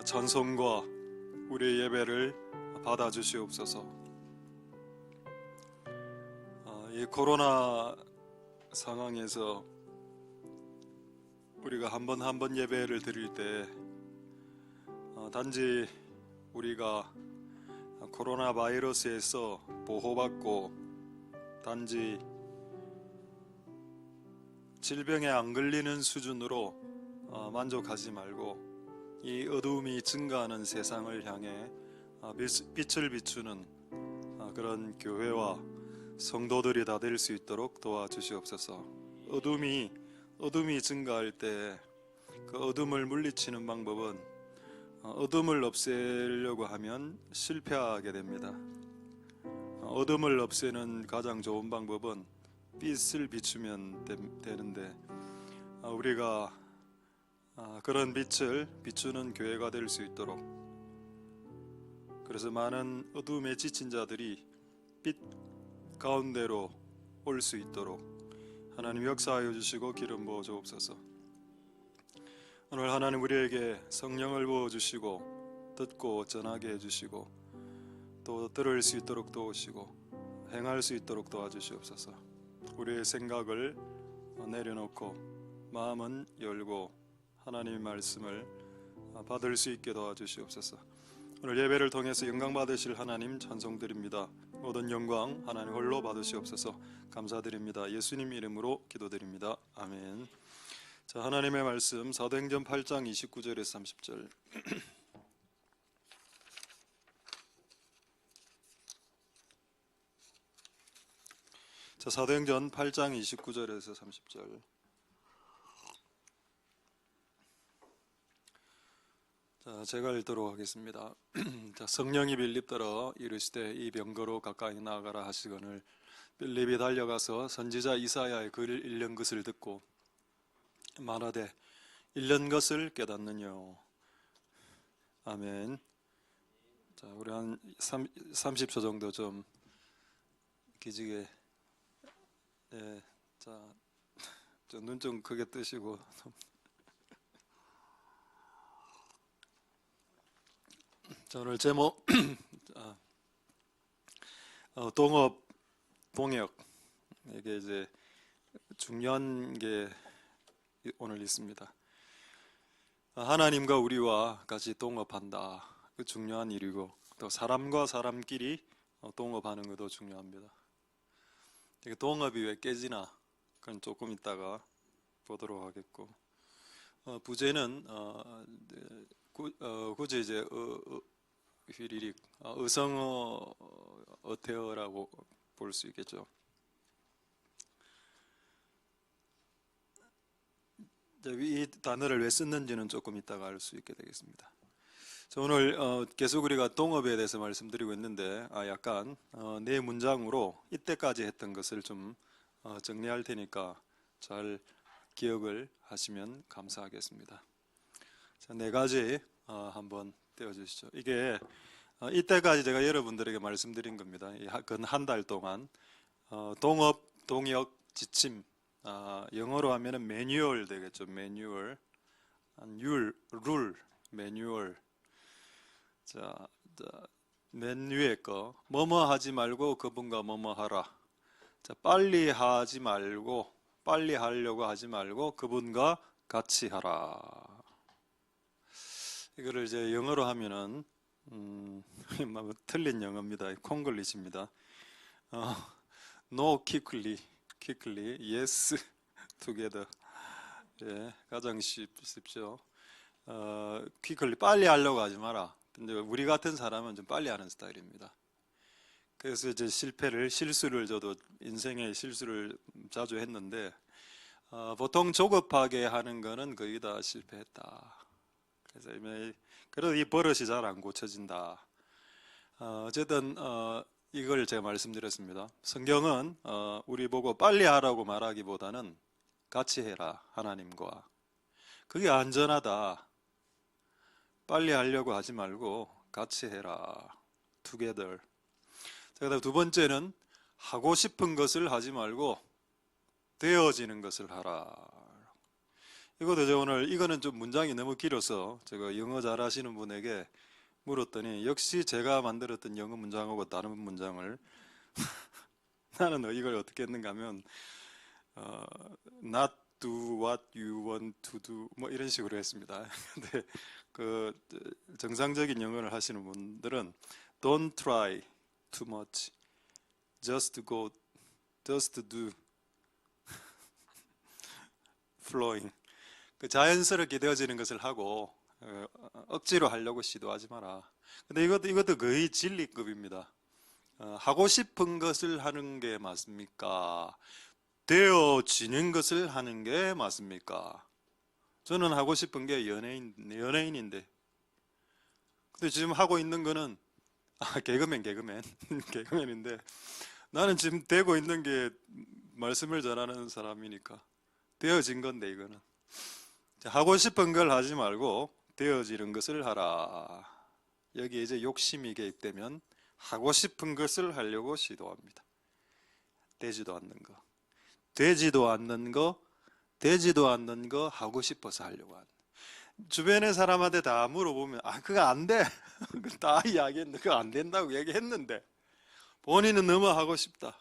찬송과 우리의 예배를 받아주시옵소서. 이 코로나 상황에서 우리가 한 번 예배를 드릴 때 단지 우리가 코로나 바이러스에서 보호받고 단지 질병에 안 걸리는 수준으로 만족하지 말고 이 어두움이 증가하는 세상을 향해 빛을 비추는 그런 교회와 성도들이 다 될 수 있도록 도와주시옵소서. 어둠이 증가할 때 그 어둠을 물리치는 방법은 어둠을 없애려고 하면 실패하게 됩니다. 어둠을 없애는 가장 좋은 방법은 빛을 비추면 되는데 우리가 그런 빛을 비추는 교회가 될 수 있도록, 그래서 많은 어둠에 지친 자들이 빛 가운데로 올 수 있도록 하나님 역사하여 주시고 기름 부어 주옵소서. 오늘 하나님 우리에게 성령을 부어 주시고 듣고 전하게 해주시고 또 들을 수 있도록 도우시고 행할 수 있도록 도와주시옵소서. 우리의 생각을 내려놓고 마음은 열고 하나님의 말씀을 받을 수 있게 도와주시옵소서. 오늘 예배를 통해서 영광 받으실 하나님 찬송드립니다. 모든 영광 하나님 홀로 받으시옵소서. 감사드립니다. 예수님 이름으로 기도드립니다. 아멘. 자, 하나님의 말씀 사도행전 8장 29절에서 30절. 자, 사도행전 8장 29절에서 30절. 자, 제가 읽도록 하겠습니다. 자, 성령이 빌립더러 이르시되 이 병거로 가까이 나아가라 하시거늘 빌립이 달려가서 선지자 이사야의 글을 읽는 것을 듣고 말하되 읽는 것을 깨닫느뇨. 아멘. 자, 우리 한 30초 정도 좀 기지개. 예, 자, 눈 좀 크게 뜨시고. 자, 오늘 제목 동역, 이게 이제 중요한 게 오늘 있습니다. 하나님과 우리와 같이 동업한다. 그 중요한 일이고 또 사람과 사람끼리 동업하는 것도 중요합니다. 동업이 왜 깨지나? 그건 조금 이따가 보도록 하겠고, 부제는 굳이 이제 휘리릭 의성어 어태어라고 볼 수 있겠죠. 이 단어를 왜 썼는지는 조금 이따가 알 수 있게 되겠습니다. 자, 오늘 계속 우리가 동업에 대해서 말씀드리고 있는데 약간 네 문장으로 이때까지 했던 것을 좀 정리할 테니까 잘 기억을 하시면 감사하겠습니다. 자, 네 가지 한번 떼어주시죠. 이게 이때까지 제가 여러분들에게 말씀드린 겁니다. 근 한 달 동안 동업, 동역, 지침, 영어로 하면은 매뉴얼 되겠죠. 매뉴얼, 룰, 매뉴얼. 자, 맨 위에 거 뭐뭐 하지 말고 그분과 뭐뭐 하라. 자, 빨리 하지 말고, 빨리 하려고 하지 말고 그분과 같이 하라. 이거를 이제 영어로 하면은 틀린 영어입니다. 콩글리시입니다. No quickly, yes together. 예, 가장 쉽죠. quickly 빨리 하려고 하지 마라. 근데 우리 같은 사람은 좀 빨리 하는 스타일입니다. 그래서 이제 실수를 저도 인생의 실수를 자주 했는데 보통 조급하게 하는 거는 거의 다 실패했다. 그래서 이 버릇이 잘 안 고쳐진다. 어쨌든 이걸 제가 말씀드렸습니다. 성경은 우리 보고 빨리 하라고 말하기보다는 같이 해라, 하나님과. 그게 안전하다. 빨리 하려고 하지 말고 같이 해라, together. 그다음 두 번째는 하고 싶은 것을 하지 말고 되어지는 것을 하라. 이것도 제가 오늘 이거는 좀 문장이 너무 길어서 제가 영어 잘하시는 분에게 물었더니 역시 제가 만들었던 영어 문장하고 다른 문장을 나는 이걸 어떻게 했는가 하면 어, not do what you want to do 뭐 이런 식으로 했습니다. 근데 그 정상적인 영어를 하시는 분들은 don't try too much, just go, just do, flowing. 그 자연스럽게 되어지는 것을 하고 억지로 하려고 시도하지 마라. 근데 이것도 거의 진리급입니다. 하고 싶은 것을 하는 게 맞습니까? 되어지는 것을 하는 게 맞습니까? 저는 하고 싶은 게 연예인인데. 근데 지금 하고 있는 거는, 개그맨. 개그맨인데, 나는 지금 되고 있는 게 말씀을 전하는 사람이니까. 되어진 건데, 이거는. 하고 싶은 걸 하지 말고, 되어지는 것을 하라. 여기에 이제 욕심이 개입되면, 하고 싶은 것을 하려고 시도합니다. 되지도 않는 거. 되지도 않는 거 하고 싶어서 하려고 하는. 주변의 사람한테 다 물어보면 그거 안 돼. 다 이야기했는데 그거 안 된다고 얘기했는데 본인은 너무 하고 싶다.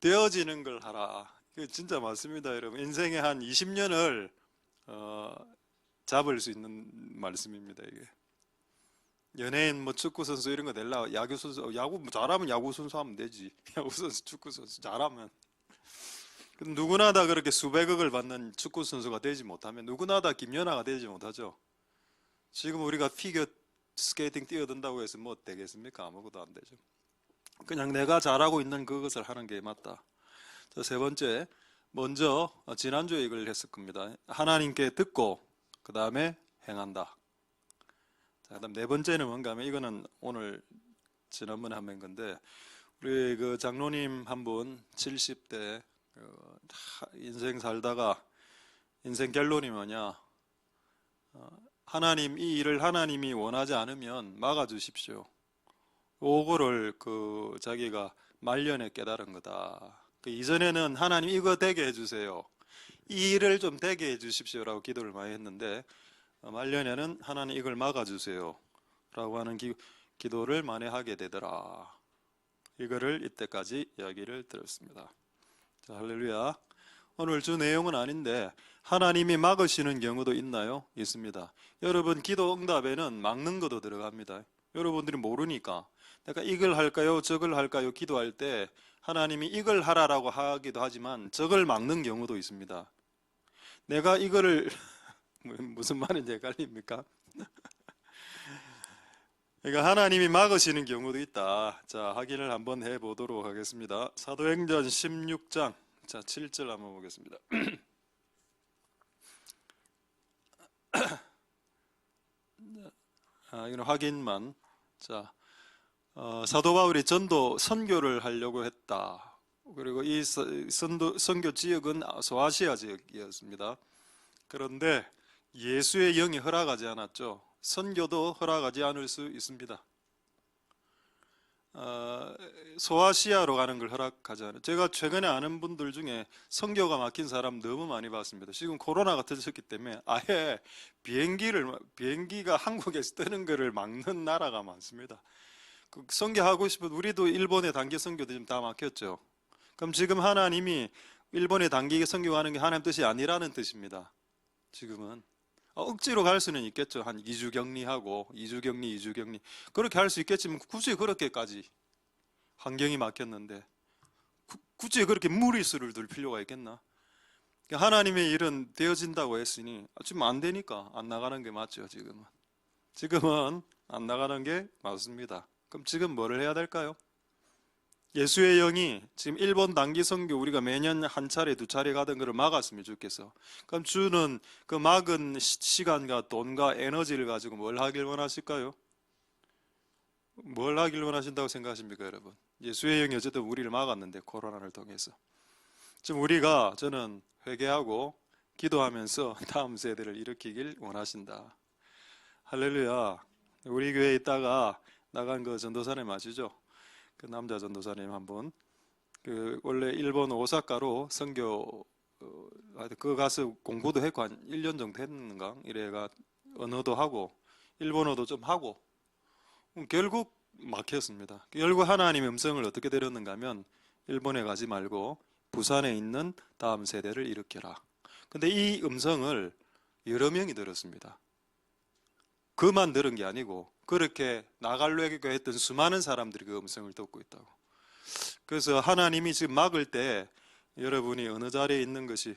되어지는 걸 하라. 그 진짜 맞습니다, 여러분. 인생의 한 20년을 잡을 수 있는 말씀입니다, 이게. 연예인, 뭐 축구 선수 이런 거 되려고 야구 선수, 야구 잘하면 야구 선수 하면 되지. 야구 선수, 축구 선수 잘하면. 누구나 다 그렇게 수백억을 받는 축구 선수가 되지 못하면 누구나 다 김연아가 되지 못하죠. 지금 우리가 피겨 스케이팅 뛰어든다고 해서 뭐 되겠습니까? 아무것도 안 되죠. 그냥 내가 잘하고 있는 그것을 하는 게 맞다. 자, 세 번째, 먼저 지난주에 이걸 했을 겁니다. 하나님께 듣고 그 다음에 행한다. 자, 그다음 네 번째는 뭔가 하면 이거는 오늘 지난번에 한 건데 우리 그 장로님 한 분 70대 인생 살다가 인생 결론이 뭐냐? 하나님 이 일을 하나님이 원하지 않으면 막아주십시오. 요거를 그 자기가 말년에 깨달은 거다. 그 이전에는 하나님 이거 되게 해주세요. 이 일을 좀 되게 해주십시오라고 기도를 많이 했는데 말년에는 하나님 이걸 막아주세요 라고 하는 기도를 많이 하게 되더라. 이거를 이때까지 이야기를 들었습니다. 자, 할렐루야. 오늘 주 내용은 아닌데 하나님이 막으시는 경우도 있나요? 있습니다. 여러분 기도 응답에는 막는 것도 들어갑니다. 여러분들이 모르니까 내가 이걸 할까요? 저걸 할까요? 기도할 때 하나님이 이걸 하라라고 하기도 하지만 저걸 막는 경우도 있습니다. 내가 이거를 무슨 말인지 헷갈립니까? 그러니까 하나님이 막으시는 경우도 있다. 자, 확인을 한번 해보도록 하겠습니다. 사도행전 16장 자 7절 한번 보겠습니다. 이건 확인만. 자, 사도 바울이 선교를 하려고 했다. 그리고 이 선교 지역은 소아시아 지역이었습니다. 그런데 예수의 영이 허락하지 않았죠. 선교도 허락하지 않을 수 있습니다. 소아시아로 가는 걸 허락하지 않아요. 제가 최근에 아는 분들 중에 선교가 막힌 사람 너무 많이 봤습니다. 지금 코로나가 터졌기 때문에 아예 비행기가 한국에서 뜨는 거를 막는 나라가 많습니다. 선교하고 싶은 우리도 일본의 단기 선교도 지금 다 막혔죠. 그럼 지금 하나님이 일본의 단기 선교하는 게 하나님 뜻이 아니라는 뜻입니다. 지금은 억지로 갈 수는 있겠죠. 한 2주 격리하고 2주 격리 그렇게 할 수 있겠지만 굳이 그렇게까지 환경이 막혔는데 굳이 그렇게 무리수를 둘 필요가 있겠나? 하나님의 일은 되어진다고 했으니 지금 안 되니까 안 나가는 게 맞죠. 지금은 안 나가는 게 맞습니다. 그럼 지금 뭐를 해야 될까요? 예수의 영이 지금 일본 단기 선교 우리가 매년 한 차례 두 차례 가던 것을 막았으면 좋겠어. 그럼 주는 그 막은 시간과 돈과 에너지를 가지고 뭘 하길 원하실까요? 뭘 하길 원하신다고 생각하십니까, 여러분? 예수의 영이 어쨌든 우리를 막았는데 코로나를 통해서 지금 저는 회개하고 기도하면서 다음 세대를 일으키길 원하신다. 할렐루야. 우리 교회에 있다가 나간 그 전도사님 아시죠? 그 남자 전도사님 한 분, 원래 일본 오사카로 선교 하여튼 그 가서 공부도 했고 한 1년 정도 했는가 이래가 언어도 하고 일본어도 좀 하고 결국 막혔습니다. 결국 하나님의 음성을 어떻게 들었는가 하면 일본에 가지 말고 부산에 있는 다음 세대를 일으켜라. 근데 이 음성을 여러 명이 들었습니다. 그만 들은 게 아니고 그렇게 나가려고 했던 수많은 사람들이 그 음성을 듣고 있다고. 그래서 하나님이 지금 막을 때 여러분이 어느 자리에 있는 것이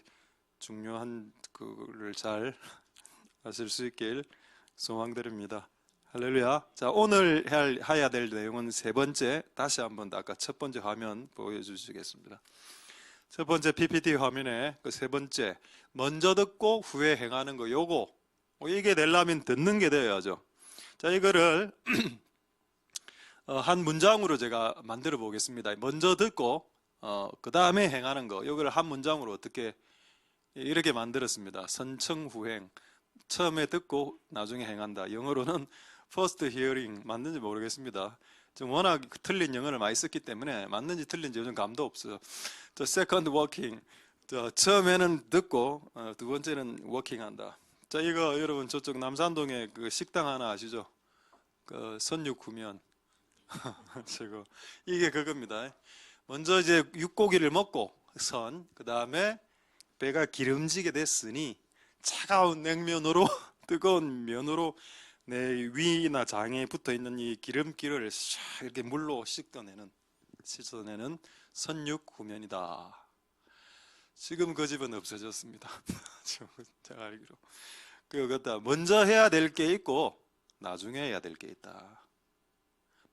중요한 그거를 잘 아실 수 있길 소망드립니다. 할렐루야. 자, 오늘 해야 될 내용은 세 번째, 다시 한번 아까 첫 번째 화면 보여주시겠습니다. 첫 번째 PPT 화면에 그 세 번째, 먼저 듣고 후에 행하는 거, 요거 이게 되려면 듣는 게 되어야죠. 자, 이거를 한 문장으로 제가 만들어 보겠습니다. 먼저 듣고 그 다음에 행하는 거, 이걸 한 문장으로 어떻게 이렇게 만들었습니다. 선청후행. 처음에 듣고 나중에 행한다. 영어로는 first hearing 맞는지 모르겠습니다. 좀 워낙 틀린 영어를 많이 썼기 때문에 맞는지 틀린지 요즘 감도 없어요. 또 second walking. 처음에는 듣고 두 번째는 walking한다. 자, 이거 여러분 저쪽 남산동에 그 식당 하나 아시죠? 그 선육구면 저거 이게 그겁니다. 먼저 이제 육고기를 먹고 그 다음에 배가 기름지게 됐으니 차가운 냉면으로 뜨거운 면으로 내 위나 장에 붙어 있는 이 기름기를 이렇게 물로 씻어내는 선육후면이다. 지금 그 집은 없어졌습니다. 제가 알기로. 그거다. 먼저 해야 될 게 있고 나중에 해야 될 게 있다.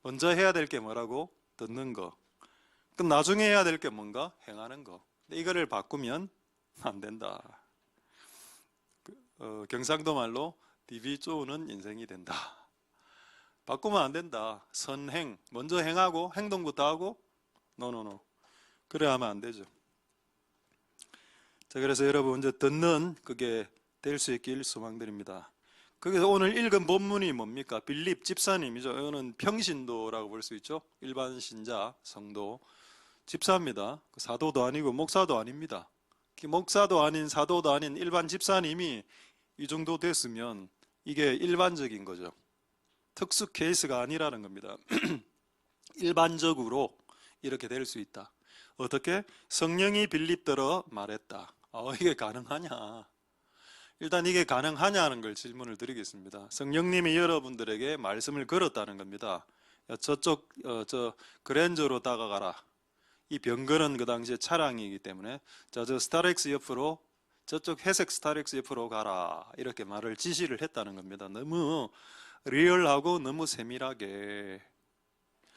먼저 해야 될 게 뭐라고? 듣는 거. 그럼 나중에 해야 될 게 뭔가? 행하는 거. 근데 이거를 바꾸면 안 된다. 경상도 말로 디비 쪼는 인생이 된다. 바꾸면 안 된다. 선행. 먼저 행하고 행동부터 하고 노노노. 그래 하면 안 되죠. 자, 그래서 여러분 이제 듣는 그게 될 수 있길 소망드립니다. 거기서 오늘 읽은 본문이 뭡니까? 빌립 집사님이죠. 이거는 평신도라고 볼 수 있죠. 일반 신자, 성도, 집사입니다. 사도도 아니고 목사도 아닙니다. 목사도 아닌 사도도 아닌 일반 집사님이 이 정도 됐으면 이게 일반적인 거죠. 특수 케이스가 아니라는 겁니다. 일반적으로 이렇게 될 수 있다. 어떻게? 성령이 빌립더러 말했다. 이게 가능하냐? 일단 이게 가능하냐는 걸 질문을 드리겠습니다. 성령님이 여러분들에게 말씀을 걸었다는 겁니다. 저쪽 저 그랜저로 다가가라. 이 병거는 그 당시에 차량이기 때문에 저 스타렉스 옆으로 저쪽 회색 스타렉스 옆으로 가라 이렇게 말을 지시를 했다는 겁니다. 너무 리얼하고 너무 세밀하게.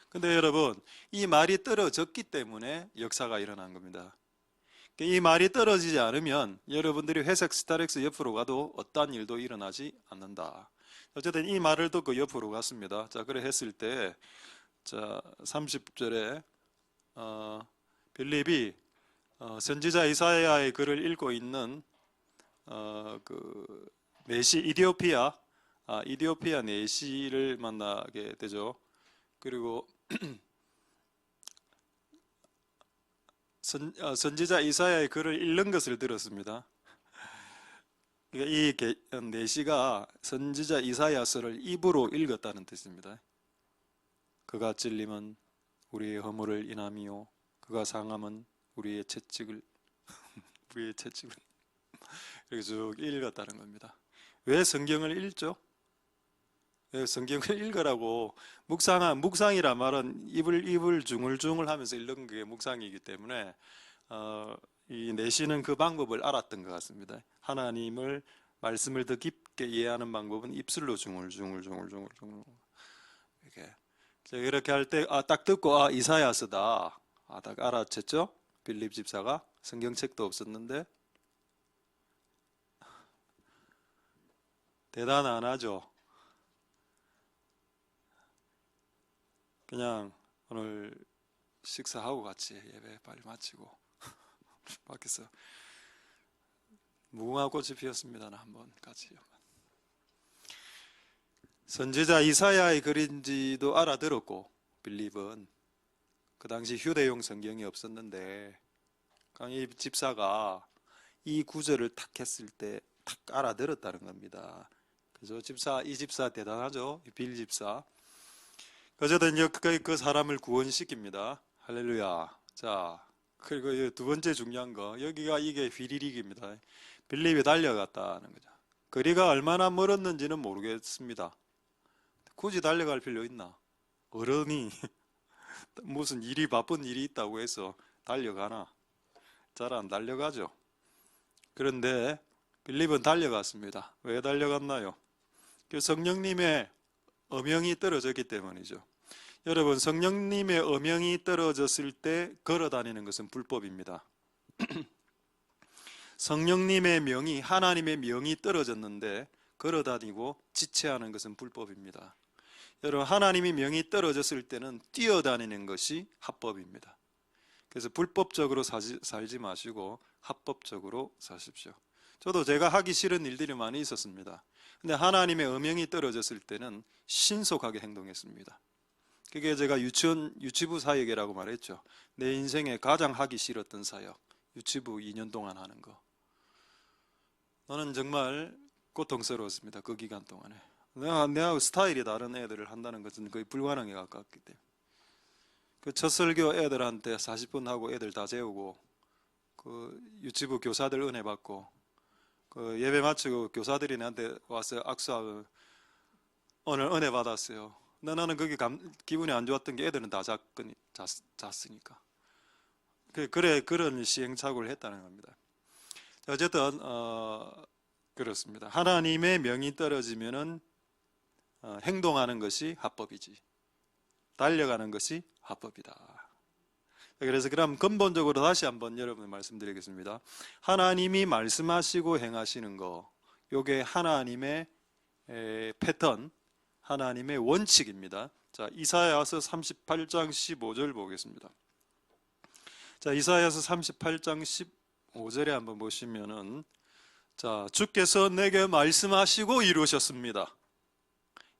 근데 여러분 이 말이 떨어졌기 때문에 역사가 일어난 겁니다. 이 말이 떨어지지 않으면 여러분들이 회색 스타렉스 옆으로 가도 어떠한 일도 일어나지 않는다. 어쨌든 이 말을 듣고 옆으로 갔습니다. 자, 그래 했을 때, 자, 30절에 빌립이 선지자 이사야의 글을 읽고 있는 그 내시 이디오피아 내시를 만나게 되죠. 그리고 선지자 이사야의 글을 읽는 것을 들었습니다. 이 내시가 선지자 이사야서를 입으로 읽었다는 뜻입니다. 그가 찔림은 우리의 허물을 인함이요 그가 상함은 우리의 채찍을 이렇게 쭉 읽었다는 겁니다. 왜 성경을 읽죠? 왜 성경을 읽으라고 묵상이란 말은 입을 중얼중얼 하면서 읽는 게 묵상이기 때문에 이 내시는 그 방법을 알았던 것 같습니다. 하나님을 말씀을 더 깊게 이해하는 방법은 입술로 중얼중얼 이렇게 할 때 딱 듣고 이사야서다 딱 알아챘죠? 빌립 집사가 성경책도 없었는데 대단 안 하죠. 그냥 오늘 식사하고 같이 예배 빨리 마치고 밖에서 무궁화 꽃이 피었습니다는 한번 같이 선지자 이사야의 글인지도 알아들었고 빌립은 그 당시 휴대용 성경이 없었는데 이 집사가 이 구절을 탁 했을 때 탁 알아들었다는 겁니다. 그죠? 이 집사 대단하죠? 빌 집사. 어쨌든 그 사람을 구원시킵니다. 할렐루야. 자, 그리고 두 번째 중요한 거, 여기가 이게 휘리릭입니다. 빌립이 달려갔다는 거죠. 거리가 얼마나 멀었는지는 모르겠습니다. 굳이 달려갈 필요 있나? 어른이 무슨 바쁜 일이 있다고 해서 달려가나? 잘 안 달려가죠. 그런데 빌립은 달려갔습니다. 왜 달려갔나요? 성령님의 엄영이 떨어졌기 때문이죠. 여러분, 성령님의 엄영이 떨어졌을 때 걸어다니는 것은 불법입니다. 성령님의 명이, 하나님의 명이 떨어졌는데 걸어다니고 지체하는 것은 불법입니다. 여러분, 하나님의 명이 떨어졌을 때는 뛰어다니는 것이 합법입니다. 그래서 불법적으로 살지 마시고 합법적으로 사십시오. 저도 제가 하기 싫은 일들이 많이 있었습니다. 근데 하나님의 엄영이 떨어졌을 때는 신속하게 행동했습니다. 그게 제가 유치부 사역이라고 말했죠. 내 인생에 가장 하기 싫었던 사역, 유치부 2년 동안 하는 거. 저는 정말 고통스러웠습니다. 그 기간 동안에. 내가 스타일이 다른 애들을 한다는 것은 거의 불가능에 가깝기 때문에. 그 첫 설교 애들한테 40분 하고 애들 다 재우고, 그 유치부 교사들 은혜 받고, 그 예배 마치고 교사들이 나한테 와서 악수하고 오늘 은혜 받았어요. 나는 그게 기분이 안 좋았던 게 애들은 다 잤으니까. 그래, 그런 시행착오를 했다는 겁니다. 어쨌든 그렇습니다. 하나님의 명이 떨어지면은 행동하는 것이 합법이지, 달려가는 것이 합법이다. 그래서 그럼 근본적으로 다시 한번 여러분 말씀드리겠습니다. 하나님이 말씀하시고 행하시는 거, 요게 하나님의 패턴, 하나님의 원칙입니다. 자, 이사야서 38장 15절 보겠습니다. 자, 이사야서 38장 15절에 한번 보시면은, 자, 주께서 내게 말씀하시고 이루셨습니다.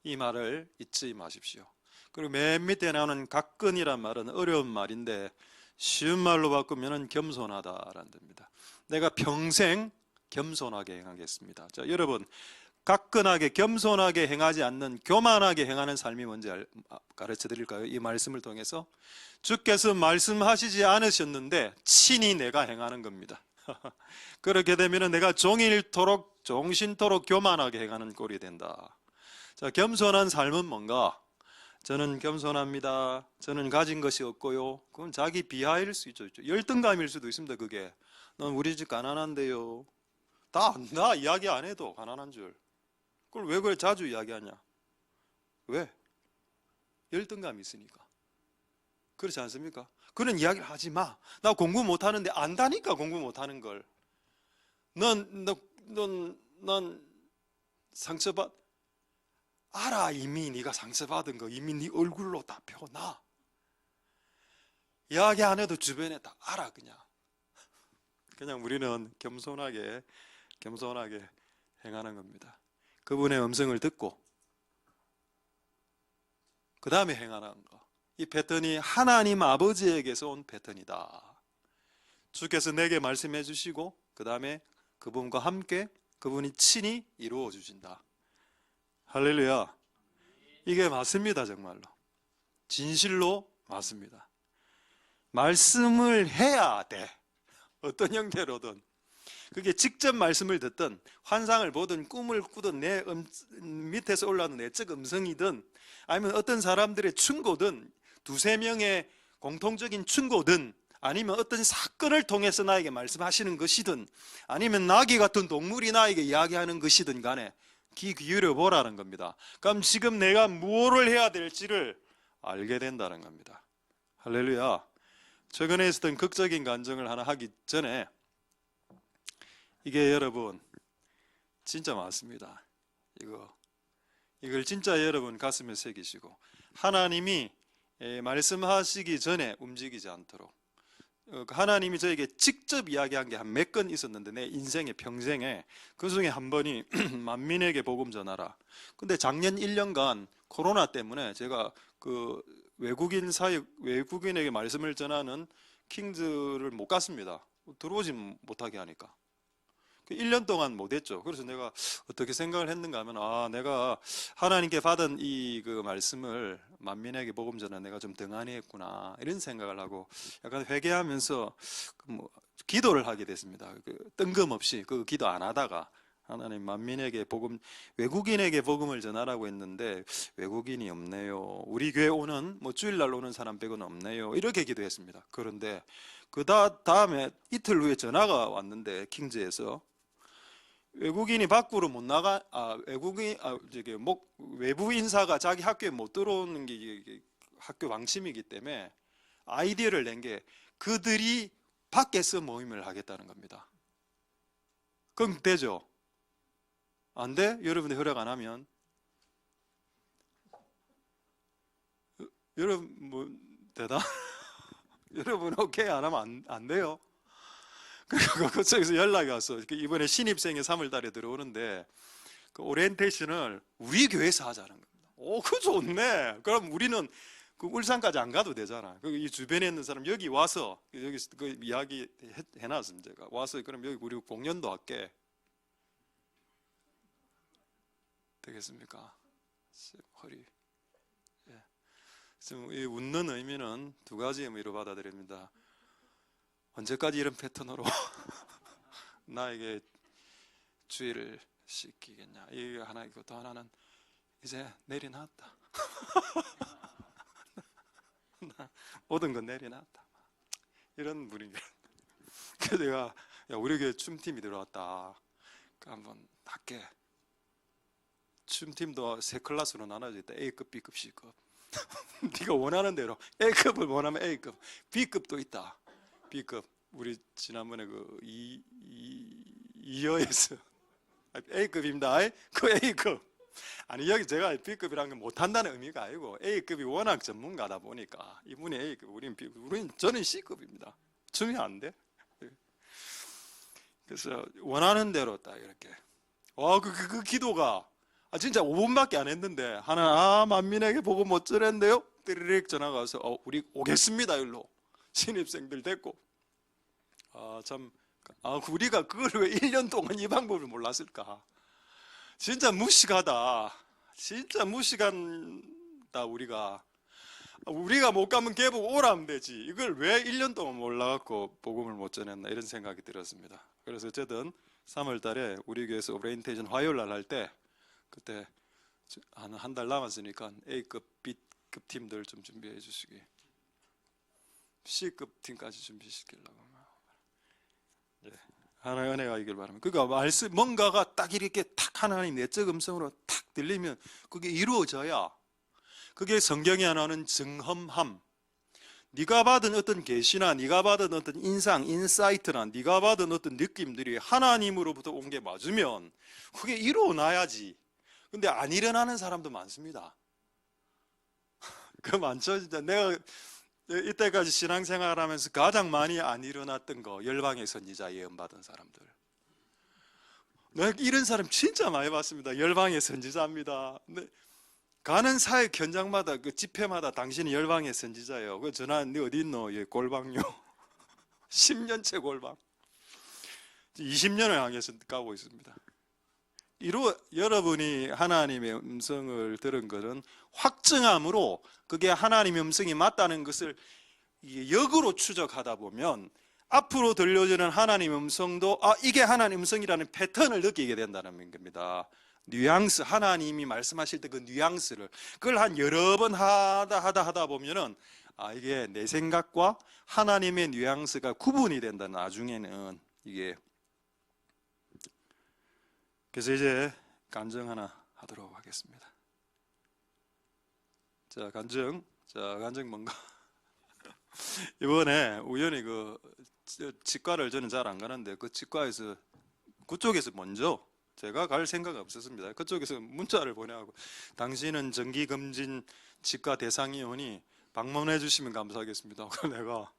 이 말을 잊지 마십시오. 그리고 맨 밑에 나오는 가끈이란 말은 어려운 말인데 쉬운 말로 바꾸면 겸손하다라는 뜻입니다. 내가 평생 겸손하게 행하겠습니다. 자, 여러분, 가끈하게 겸손하게 행하지 않는 교만하게 행하는 삶이 뭔지 가르쳐 드릴까요? 이 말씀을 통해서 주께서 말씀하시지 않으셨는데 친히 내가 행하는 겁니다. 그렇게 되면 내가 종신토록 교만하게 행하는 꼴이 된다. 자, 겸손한 삶은 뭔가? 저는 겸손합니다. 저는 가진 것이 없고요. 그건 자기 비하일 수 있죠. 열등감일 수도 있습니다. 그게 넌 우리 집 가난한데요. 나 이야기 안 해도 가난한 줄. 그걸 왜 그래 자주 이야기하냐? 왜? 열등감이 있으니까. 그렇지 않습니까? 그런 이야기를 하지 마. 나 공부 못하는데 안다니까 공부 못하는 걸. 넌 상처받 알아. 이미 네가 상처받은 거 이미 네 얼굴로 다 표나. 이야기 안 해도 주변에 다 알아. 그냥 우리는 겸손하게 행하는 겁니다. 그분의 음성을 듣고 그 다음에 행하는 거. 이 패턴이 하나님 아버지에게서 온 패턴이다. 주께서 내게 말씀해 주시고 그 다음에 그분과 함께 그분이 친히 이루어 주신다. 할렐루야. 이게 맞습니다. 정말로 진실로 맞습니다. 말씀을 해야 돼. 어떤 형태로든. 그게 직접 말씀을 듣든 환상을 보든 꿈을 꾸든 내 밑에서 올라오는 내적 음성이든 아니면 어떤 사람들의 충고든 두세 명의 공통적인 충고든 아니면 어떤 사건을 통해서 나에게 말씀하시는 것이든 아니면 나귀 같은 동물이 나에게 이야기하는 것이든 간에 귀 기울여 보라는 겁니다. 그럼 지금 내가 무엇을 해야 될지를 알게 된다는 겁니다. 할렐루야. 최근에 있었던 극적인 간증을 하나 하기 전에 이게 여러분 진짜 많습니다. 이걸 진짜 여러분 가슴에 새기시고 하나님이 말씀하시기 전에 움직이지 않도록 하나님이 저에게 직접 이야기한 게 한 몇 건 있었는데 내 인생의 평생에 그 중에 한 번이 만민에게 복음 전하라. 근데 작년 1년간 코로나 때문에 제가 그 외국인에게 말씀을 전하는 킹즈를 못 갔습니다. 들어오지 못하게 하니까. 1년 동안 못했죠. 그래서 내가 어떻게 생각을 했는가 하면, 내가 하나님께 받은 이 그 말씀을 만민에게 복음 전에 내가 좀 등한히 했구나, 이런 생각을 하고 약간 회개하면서 뭐 기도를 하게 됐습니다. 뜬금없이 그 기도 안 하다가 하나님, 만민에게 복음, 외국인에게 복음을 전하라고 했는데 외국인이 없네요. 우리 교회 오는 뭐 주일날 오는 사람 빼고는 없네요. 이렇게 기도했습니다. 그런데 그 다음에 이틀 후에 전화가 왔는데, 킹즈에서 외국인이 밖으로 못 나가, 외부 인사가 자기 학교에 못 들어오는 게 이게 학교 방침이기 때문에 아이디어를 낸 게 그들이 밖에서 모임을 하겠다는 겁니다. 그럼 되죠? 안 돼? 여러분이 허락 안 하면? 여러분 뭐 대단? 여러분 오케이 안 하면 안 돼요? 그리고 그쪽에서 연락이 왔어. 이번에 신입생이 3월 달에 들어오는데 그 오리엔테이션을 우리 교회에서 하자는 겁니다. 그 좋네. 그럼 우리는 그 울산까지 안 가도 되잖아. 이 주변에 있는 사람 여기 와서, 여기 그 이야기 해놨습니다. 제가 와서 그럼 여기 우리 공연도 할게. 되겠습니까? 허리. 예. 지금 이 웃는 의미는 두 가지 의미로 받아들입니다. 언제까지 이런 패턴으로 나에게 주의를 시키겠냐, 이게 하나이고, 또 하나는 이제 내려놨다. 모든 건 내려놨다, 이런 분위기. 그래서 내가, 야, 우리 교회 춤팀이 들어왔다, 한번 할게. 춤팀도 세 클래스로 나눠져 있다. A급, B급, C급. 네가 원하는 대로. A급을 원하면 A급, B급도 있다. B급. 우리 지난번에 그 이어에서 A급입니다. 그 A급. 아니, 여기 제가 B급이라는 건 못한다는 의미가 아니고 A급이 워낙 전문가다 보니까 이분이 A급, 저는 C급입니다. 춤이 안 돼. 그래서 원하는 대로 딱 이렇게. 그 기도가 진짜 5분밖에 안 했는데, 하나 만민에게 보고 못 전했는데요? 띠리릭 전화가 와서 우리 오겠습니다. 일로 신입생들 됐고. 우리가 그걸 왜 1년 동안 이 방법을 몰랐을까? 진짜 무식하다. 진짜 무식하다. 우리가 못 가면 걔보고 오라면 되지. 이걸 왜 1년 동안 몰라갖고 복음을 못 전했나, 이런 생각이 들었습니다. 그래서 어쨌든 3월 달에 우리 교회에서 오리엔테이션 화요일 날 할 때, 그때 한 달 남았으니까 A급, B급 팀들 좀 준비해 주시기, C급 팀까지 준비시키려고. 하나의 은혜가 있길 바랍니다. 그러니까 뭔가가 딱 이렇게 탁 하나님 내적 음성으로 탁 들리면 그게 이루어져야, 그게 성경에 나오는 정험함, 네가 받은 어떤 계시나 네가 받은 어떤 인상, 인사이트나 네가 받은 어떤 느낌들이 하나님으로부터 온 게 맞으면 그게 일어나야지. 근데 안 일어나는 사람도 많습니다. 그 많죠. 진짜 내가 이때까지 신앙생활하면서 가장 많이 안 일어났던 거, 열방의 선지자 예언 받은 사람들. 내가 이런 사람 진짜 많이 봤습니다. 열방의 선지자입니다. 근데 가는 사역 현장마다, 그 집회마다 당신이 열방의 선지자예요. 그 전화, 네 어디 있노? 예, 골방요. 10년째 골방. 20년을 향해서 가고 있습니다. 여러분이 하나님의 음성을 들은 것은 확증함으로, 그게 하나님의 음성이 맞다는 것을 역으로 추적하다 보면 앞으로 들려주는 하나님의 음성도 이게 하나님의 음성이라는 패턴을 느끼게 된다는 겁니다. 뉘앙스, 하나님이 말씀하실 때 그 뉘앙스를, 그걸 한 여러 번 하다 보면은 이게 내 생각과 하나님의 뉘앙스가 구분이 된다, 나중에는. 이게. 그래서 이제 간증 하나 하도록 하겠습니다. 간증 뭔가 이번에 우연히 그 치과를 저는 잘 안 가는데, 그 치과에서, 그쪽에서 먼저, 제가 갈 생각 없었습니다. 그쪽에서 문자를 보내고, 당신은 정기검진 치과 대상이오니 방문해 주시면 감사하겠습니다. 내가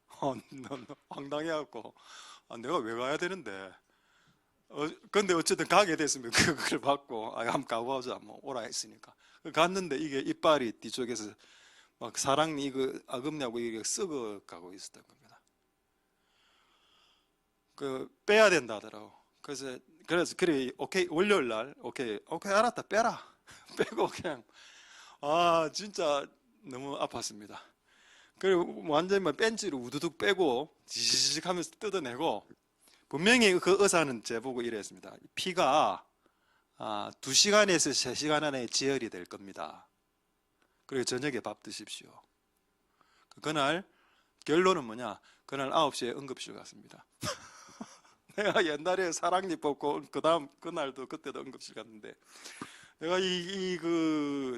황당해갖고 내가 왜 가야 되는데, 근데 어쨌든 가게 됐으면 그걸 받고 한번 가보자, 뭐 오라 했으니까 갔는데, 이게 이빨이 뒤쪽에서 막 사랑니 이거 어금니하고 이게 썩어 가고 있었던 겁니다. 그 빼야 된다 하더라고. 그래서 그래서 그래 오케이 월요일 날 오케이 알았다 빼라 빼고 그냥 진짜 너무 아팠습니다. 그리고 완전히 막 벤치로 우두둑 빼고 지지직 하면서 뜯어내고 분명히 그 의사는 제보고 이랬습니다. 피가 2시간에서 3시간 안에 지혈이 될 겁니다. 그리고 저녁에 밥 드십시오. 그날 결론은 뭐냐? 그날 9시에 응급실 갔습니다. 내가 옛날에 사랑니 뽑고 그날도 그때도 응급실 갔는데 내가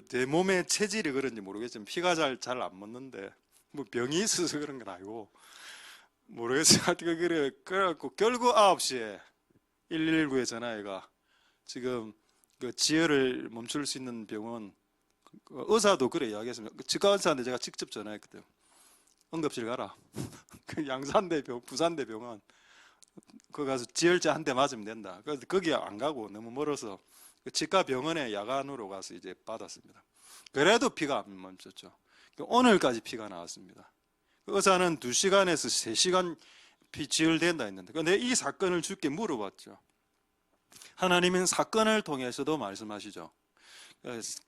내 몸의 체질이 그런지 모르겠지만 피가 잘 안 멎는데 뭐 병이 있어서 그런 건 아니고 모르겠어요. 하여튼 그래갖고 결국 9시에 119에 전화해가 지금 그 지혈을 멈출 수 있는 병원 의사도 그래 이야기했습니다. 치과 의사한테 제가 직접 전화했거든요. 응급실 가라. 그 양산대 부산대 병원 거기 가서 지혈제 한 대 맞으면 된다. 그래서 거기 안 가고 너무 멀어서 그 치과 병원에 야간으로 가서 이제 받았습니다. 그래도 피가 안 멈췄죠. 오늘까지 피가 나왔습니다. 그 의사는 2시간에서 3시간 피 지혈된다 했는데 근데 이 사건을 주께 물어봤죠. 하나님은 사건을 통해서도 말씀하시죠.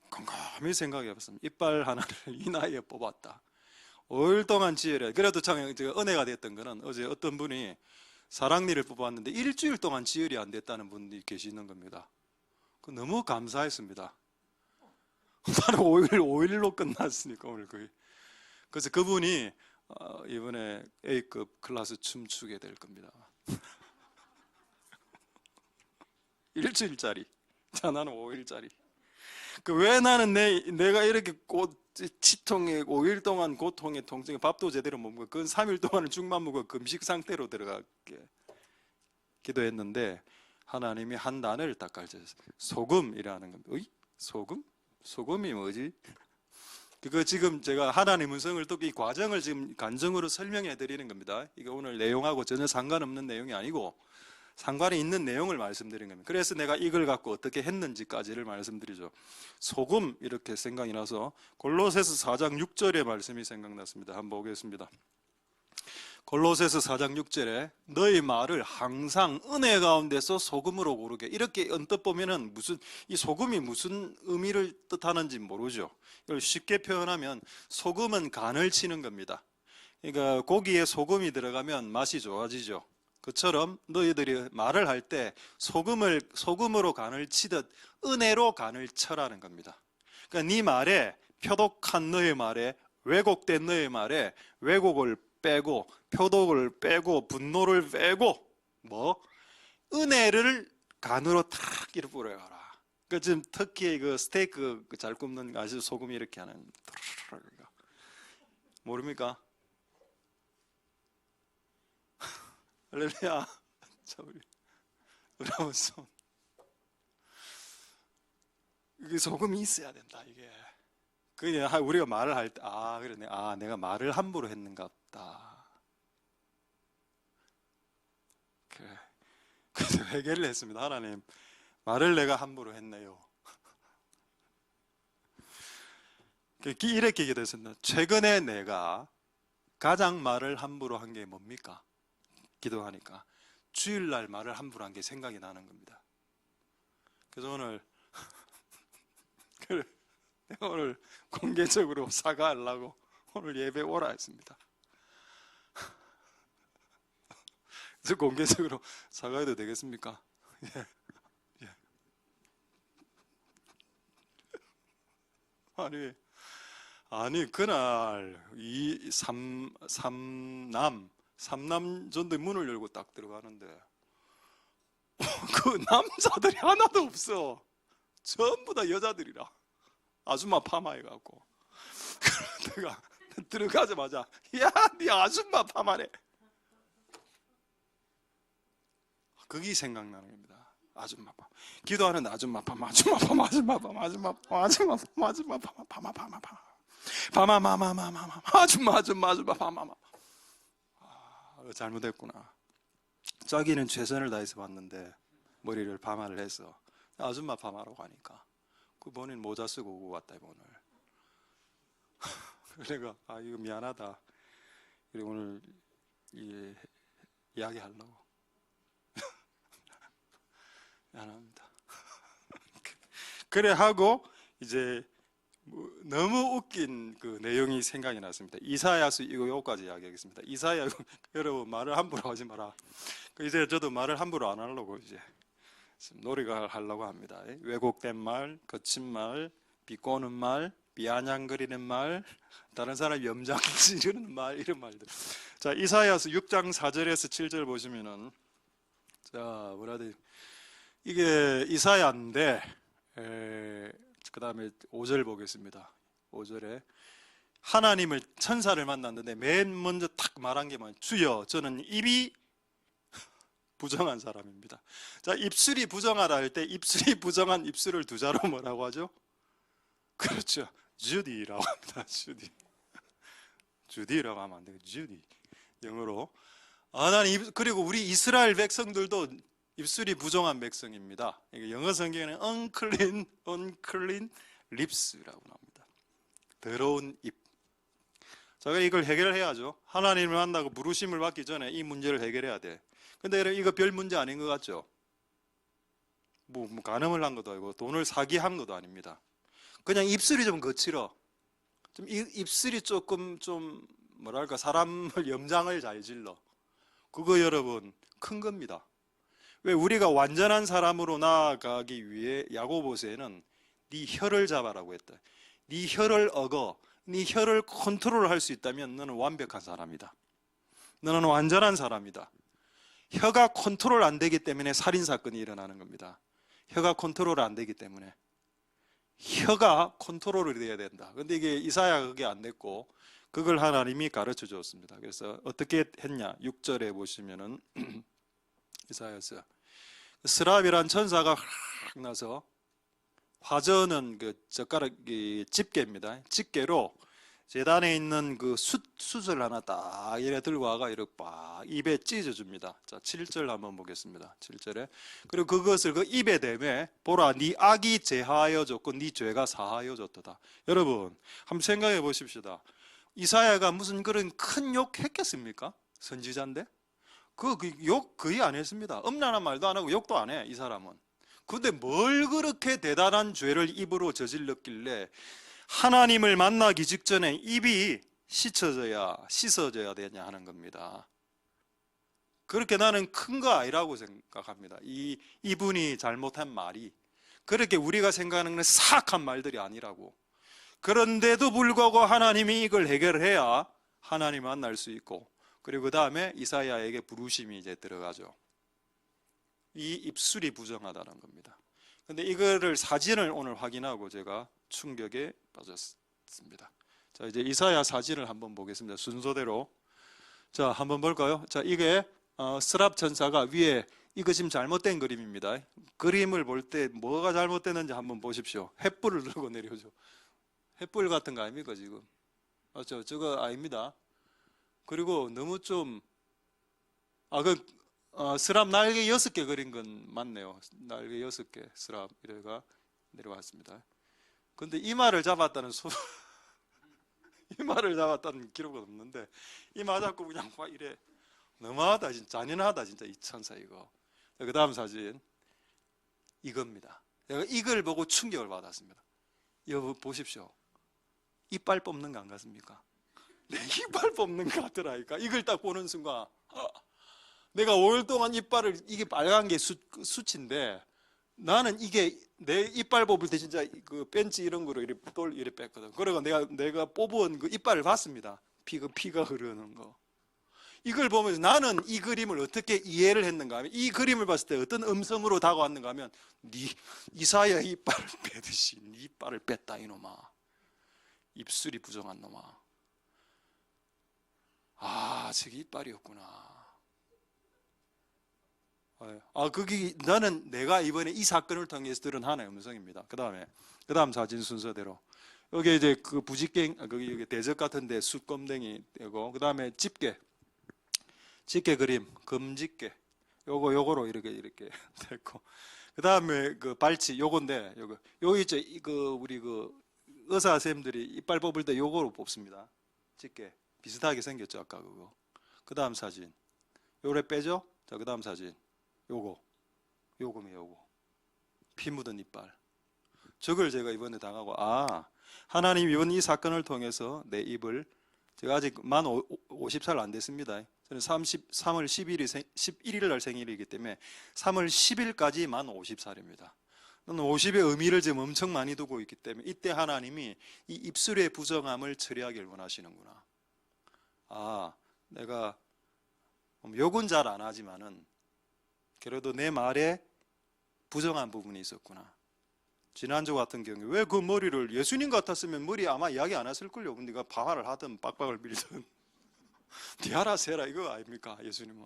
곰곰이 생각해봤습니다. 이빨 하나를 이 나이에 뽑았다. 5일 동안 지혈해. 그래도 참 은혜가 됐던 거는 어제 어떤 분이 사랑니를 뽑았는데 일주일 동안 지혈이 안 됐다는 분이 계시는 겁니다. 너무 감사했습니다. 나는 5일로 끝났으니까 오늘 거의. 그래서 그분이 이번에 A급 클래스 춤추게 될 겁니다. 일주일짜리. 자, 나는 5일짜리. 왜 나는 내가 이렇게 치통에 5일 동안 고통에 통증에 밥도 제대로 못 먹고 그건 3일 동안은 죽만 먹고 금식 상태로 들어가게 기도했는데 하나님이 한 단어를 딱 가르쳐줬어요. 소금이라는 겁니다. 어이? 소금? 소금이 뭐지? 그거 지금 제가 하나님의 음성을 듣고 이 과정을 지금 간증으로 설명해 드리는 겁니다. 이거 오늘 내용하고 전혀 상관없는 내용이 아니고 상관이 있는 내용을 말씀드린 겁니다. 그래서 내가 이걸 갖고 어떻게 했는지까지를 말씀드리죠. 소금 이렇게 생각이 나서 골로새서 4장 6절의 말씀이 생각났습니다. 한번 보겠습니다. 골로새서 4장 6절에 너희 말을 항상 은혜 가운데서 소금으로 고르게 이렇게 언뜻 보면은 이 소금이 무슨 의미를 뜻하는지 모르죠. 이걸 쉽게 표현하면 소금은 간을 치는 겁니다. 그러니까 고기에 소금이 들어가면 맛이 좋아지죠. 그처럼 너희들이 말을 할 때 소금으로 간을 치듯 은혜로 간을 쳐라는 겁니다. 그러니까 네 말에 표독한 너의 말에 왜곡된 너의 말에 왜곡을 빼고 표독을 빼고 분노를 빼고 은혜를 간으로 탁 이렇게 뿌려라. 그 지금 터키의 그 스테이크 잘 굽는 거 아시죠? 소금이 이렇게 하는 모릅니까? 할렐루야. 자, 우리 한번 손. 이게 소금이 있어야 된다. 이게 그냥 우리가 말을 할 때 그러네. 내가 말을 함부로 했는가 보다. 그래. 그래서 회개를 했습니다. 하나님, 말을 내가 함부로 했네요. 이렇게 기도했습니다. 최근에 내가 가장 말을 함부로 한 게 뭡니까? 기도하니까 주일날 말을 함부로 한 게 생각이 나는 겁니다. 그래서 내가 오늘 공개적으로 사과하려고 오늘 예배 오라 했습니다. 그래서 공개적으로 사과해도 되겠습니까? 예. 아니 그날 삼남 전대 문을 열고 딱 들어가는데 그 남자들이 하나도 없어. 전부 다 여자들이라. 아줌마 파마해갖고. 내가 들어가자마자 야, 네 아줌마 파마네. 그게 생각나는 겁니다. 아줌마 파마. 기도하는 아줌마 파마, 아줌마 파마, 아줌마 파마, 아줌마 파마, 아줌마 파마, 아줌마 파마, 파마 파마 파마. 파마마마마마마 아줌마 파마마. 잘못했구나. 자기는 최선을 다해서 봤는데 머리를 파마를 해서 아줌마 파마라고 하니까 그 본인 모자 쓰고 오고 왔다 오늘. 그래가 이거 미안하다. 그리고 오늘 이야기하려고. 미안합니다. 그래 하고 이제 너무 웃긴 그 내용이 생각이 났습니다. 이사야서 이거까지 이야기하겠습니다. 이사야 여러분 말을 함부로 하지 마라. 이제 저도 말을 함부로 안 하려고 이제 놀이가 하려고 합니다. 왜곡된 말, 거친 말, 비꼬는 말, 비아냥거리는 말, 다른 사람 염장 지르는 말, 이런 말들. 자, 이사야서 6장 4절에서 7절 보시면은, 자, 뭐라 해야 돼? 이게 이사야인데, 그 다음에 5절 보겠습니다. 5절에 하나님을, 천사를 만났는데 맨 먼저 탁 말한 게 뭐예요? 주여, 저는 입이 부정한 사람입니다. 자, 입술이 부정하다 할 때 입술이 부정한 입술을 두 자로 뭐라고 하죠? 그렇죠. 주디라고 합니다. 주디. 주디라고 하면 안 돼요. 주디. 영어로. 그리고 우리 이스라엘 백성들도 입술이 부정한 백성입니다. 영어 성경에는 unclean lips라고 나옵니다. 더러운 입. 제가 이걸 해결해야죠. 하나님을 만나고 부르심을 받기 전에 이 문제를 해결해야 돼. 근데 여러분 이거 별 문제 아닌 것 같죠? 뭐 간음을 한 것도 아니고 돈을 사기한 것도 아닙니다. 그냥 입술이 좀 거칠어. 좀 입술이 조금 좀 뭐랄까 사람을 염장을 잘 질러. 그거 여러분 큰 겁니다. 왜 우리가 완전한 사람으로 나아가기 위해 야고보서에는 네 혀를 잡아라고 했다. 네 혀를 어거, 네 혀를 컨트롤할 수 있다면 너는 완벽한 사람이다. 너는 완전한 사람이다. 혀가 컨트롤 안 되기 때문에 살인사건이 일어나는 겁니다. 혀가 컨트롤 안 되기 때문에. 혀가 컨트롤이 돼야 된다. 근데 이게 이사야가 그게 안 됐고 그걸 하나님이 가르쳐 줬습니다. 그래서 어떻게 했냐? 6절에 보시면은 이사야서 스랍이란 천사가 확 나서 화전은 그 젓가락이 집게입니다. 집게로 제단에 있는 그 숯을 하나 딱 이래 들고 와가 이렇게 빡 입에 찢어 줍니다. 자, 7절 한번 보겠습니다. 7절에 그리고 그것을 그 입에 대매 보라 네 악이 제하여 줬고 네 죄가 사하여 줬도다. 여러분 한번 생각해 보십시다. 이사야가 무슨 그런 큰 욕 했겠습니까? 선지자인데 그 욕 거의 안 했습니다. 음란한 말도 안 하고 욕도 안 해, 이 사람은. 근데 뭘 그렇게 대단한 죄를 입으로 저질렀길래 하나님을 만나기 직전에 입이 씻어져야 되냐 하는 겁니다. 그렇게 나는 큰 거 아니라고 생각합니다. 이분이 잘못한 말이 그렇게 우리가 생각하는 건 사악한 말들이 아니라고. 그런데도 불구하고 하나님이 이걸 해결해야 하나님 만날 수 있고, 그리고 그 다음에 이사야에게 부르심이 이제 들어가죠. 이 입술이 부정하다는 겁니다. 근데 이거를 사진을 오늘 확인하고 제가 충격에 빠졌습니다. 자, 이제 이사야 사진을 한번 보겠습니다. 순서대로. 자, 한번 볼까요? 자, 이게 스랍 천사가 위에 이거 지금 잘못된 그림입니다. 그림을 볼 때 뭐가 잘못됐는지 한번 보십시오. 횃불을 들고 내려오죠. 횃불 같은 거 아닙니까 지금? 맞죠? 저거 아닙니다. 그리고 너무 좀 스랍 날개 6개 그린 건 맞네요. 날개 6개 스랍 이래가 내려왔습니다. 근데 이마를 잡았다는 이마를 잡았다는 기록은 없는데 이마 잡고 그냥 막 이래. 너무하다 진짜. 잔인하다 진짜 이 천사 이거. 그 다음 사진 이겁니다. 내가 이걸 보고 충격을 받았습니다. 여보 보십시오. 이빨 뽑는 거 안 같습니까? 내 이빨 뽑는 거 같더라니까. 이걸 딱 보는 순간 내가 5일 동안 이빨을, 이게 빨간 게 수치인데 나는 이게 내 이빨 뽑을 때 진짜 그 벤치 이런 거로 이렇게 뺐거든. 그러고 내가 뽑은 그 이빨을 봤습니다. 피가 흐르는 거. 이걸 보면서 나는 이 그림을 어떻게 이해를 했는가 하면, 이 그림을 봤을 때 어떤 음성으로 다가왔는가 하면, 이사야 이빨을 빼듯이 네 이빨을 뺐다 이놈아. 입술이 부정한 놈아. 아, 저게 이빨이었구나. 나는 내가 이번에 이 사건을 통해서 들은 하나의 음성입니다. 그 다음 사진 순서대로. 여기 이제 그 부직갱, 여기 대적 같은데 숯검댕이 되고, 그 다음에 집게 그림, 금집게. 요거로 이렇게 됐고. 그 다음에 그 발치, 요건데, 요거 있죠. 우리 의사 선생님들이 이빨 뽑을 때 요거로 뽑습니다. 집게. 비슷하게 생겼죠, 아까 그거. 그 다음 사진. 요래 빼죠? 자, 그 다음 사진. 요거면 요거. 피 묻은 이빨. 저걸 제가 이번에 당하고, 하나님 이번 이 사건을 통해서 내 입을, 제가 아직 만 50살 안 됐습니다. 저는 3월 11일 날 생일이기 때문에 3월 10일까지 만 50살입니다. 저는 50의 의미를 지금 엄청 많이 두고 있기 때문에 이때 하나님이 이 입술의 부정함을 처리하길 원하시는구나. 내가 욕은 잘 안 하지만은 그래도 내 말에 부정한 부분이 있었구나. 지난주 같은 경우에 왜 그 머리를, 예수님 같았으면 머리 아마 이야기 안 했을걸요. 네가 방화를 하든 빡빡을 밀든 네 알아서 해라 이거 아닙니까 예수님은.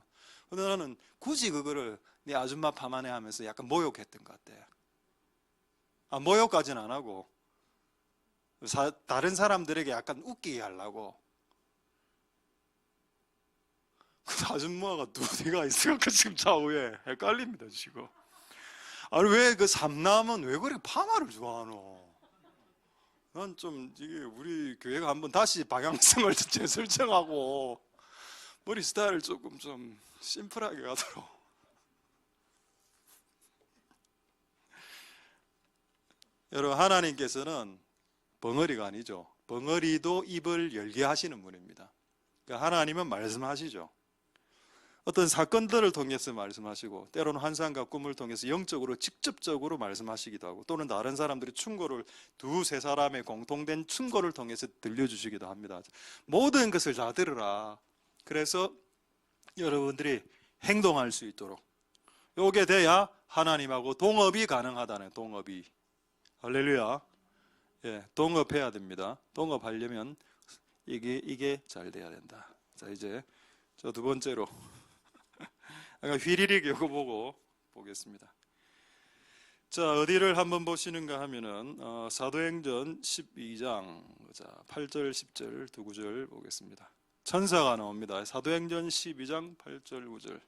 근데 나는 굳이 그거를 네 아줌마 파마네 하면서 약간 모욕했던 것 같아. 모욕까지는 안 하고 다른 사람들에게 약간 웃기게 하려고. 그 아줌마가 누가 있을까 지금 좌우에 헷갈립니다 지금. 아니 왜 그 삼남은 왜 그렇게 파마를 좋아하노? 난 좀 이게 우리 교회가 한번 다시 방향성을 재설정하고 머리 스타일을 조금 좀 심플하게 가도록. 여러분, 하나님께서는 벙어리가 아니죠. 벙어리도 입을 열게 하시는 분입니다. 그러니까 하나님은 말씀하시죠. 어떤 사건들을 통해서 말씀하시고, 때로는 환상과 꿈을 통해서 영적으로 직접적으로 말씀하시기도 하고, 또는 다른 사람들이 충고를, 두세 사람의 공통된 충고를 통해서 들려주시기도 합니다. 모든 것을 다 들으라. 그래서 여러분들이 행동할 수 있도록, 요게 돼야 하나님하고 동업이 가능하다는, 동업이. 할렐루야. 동업해야 됩니다. 동업하려면 이게 잘 돼야 된다. 자, 이제 저 두 번째로 휘리릭 이거 보고 보겠습니다. 자, 어디를 한번 보시는가 하면은 사도행전 12장 8절 10절 두 구절 보겠습니다. 천사가 나옵니다. 사도행전 12장 8절 9절.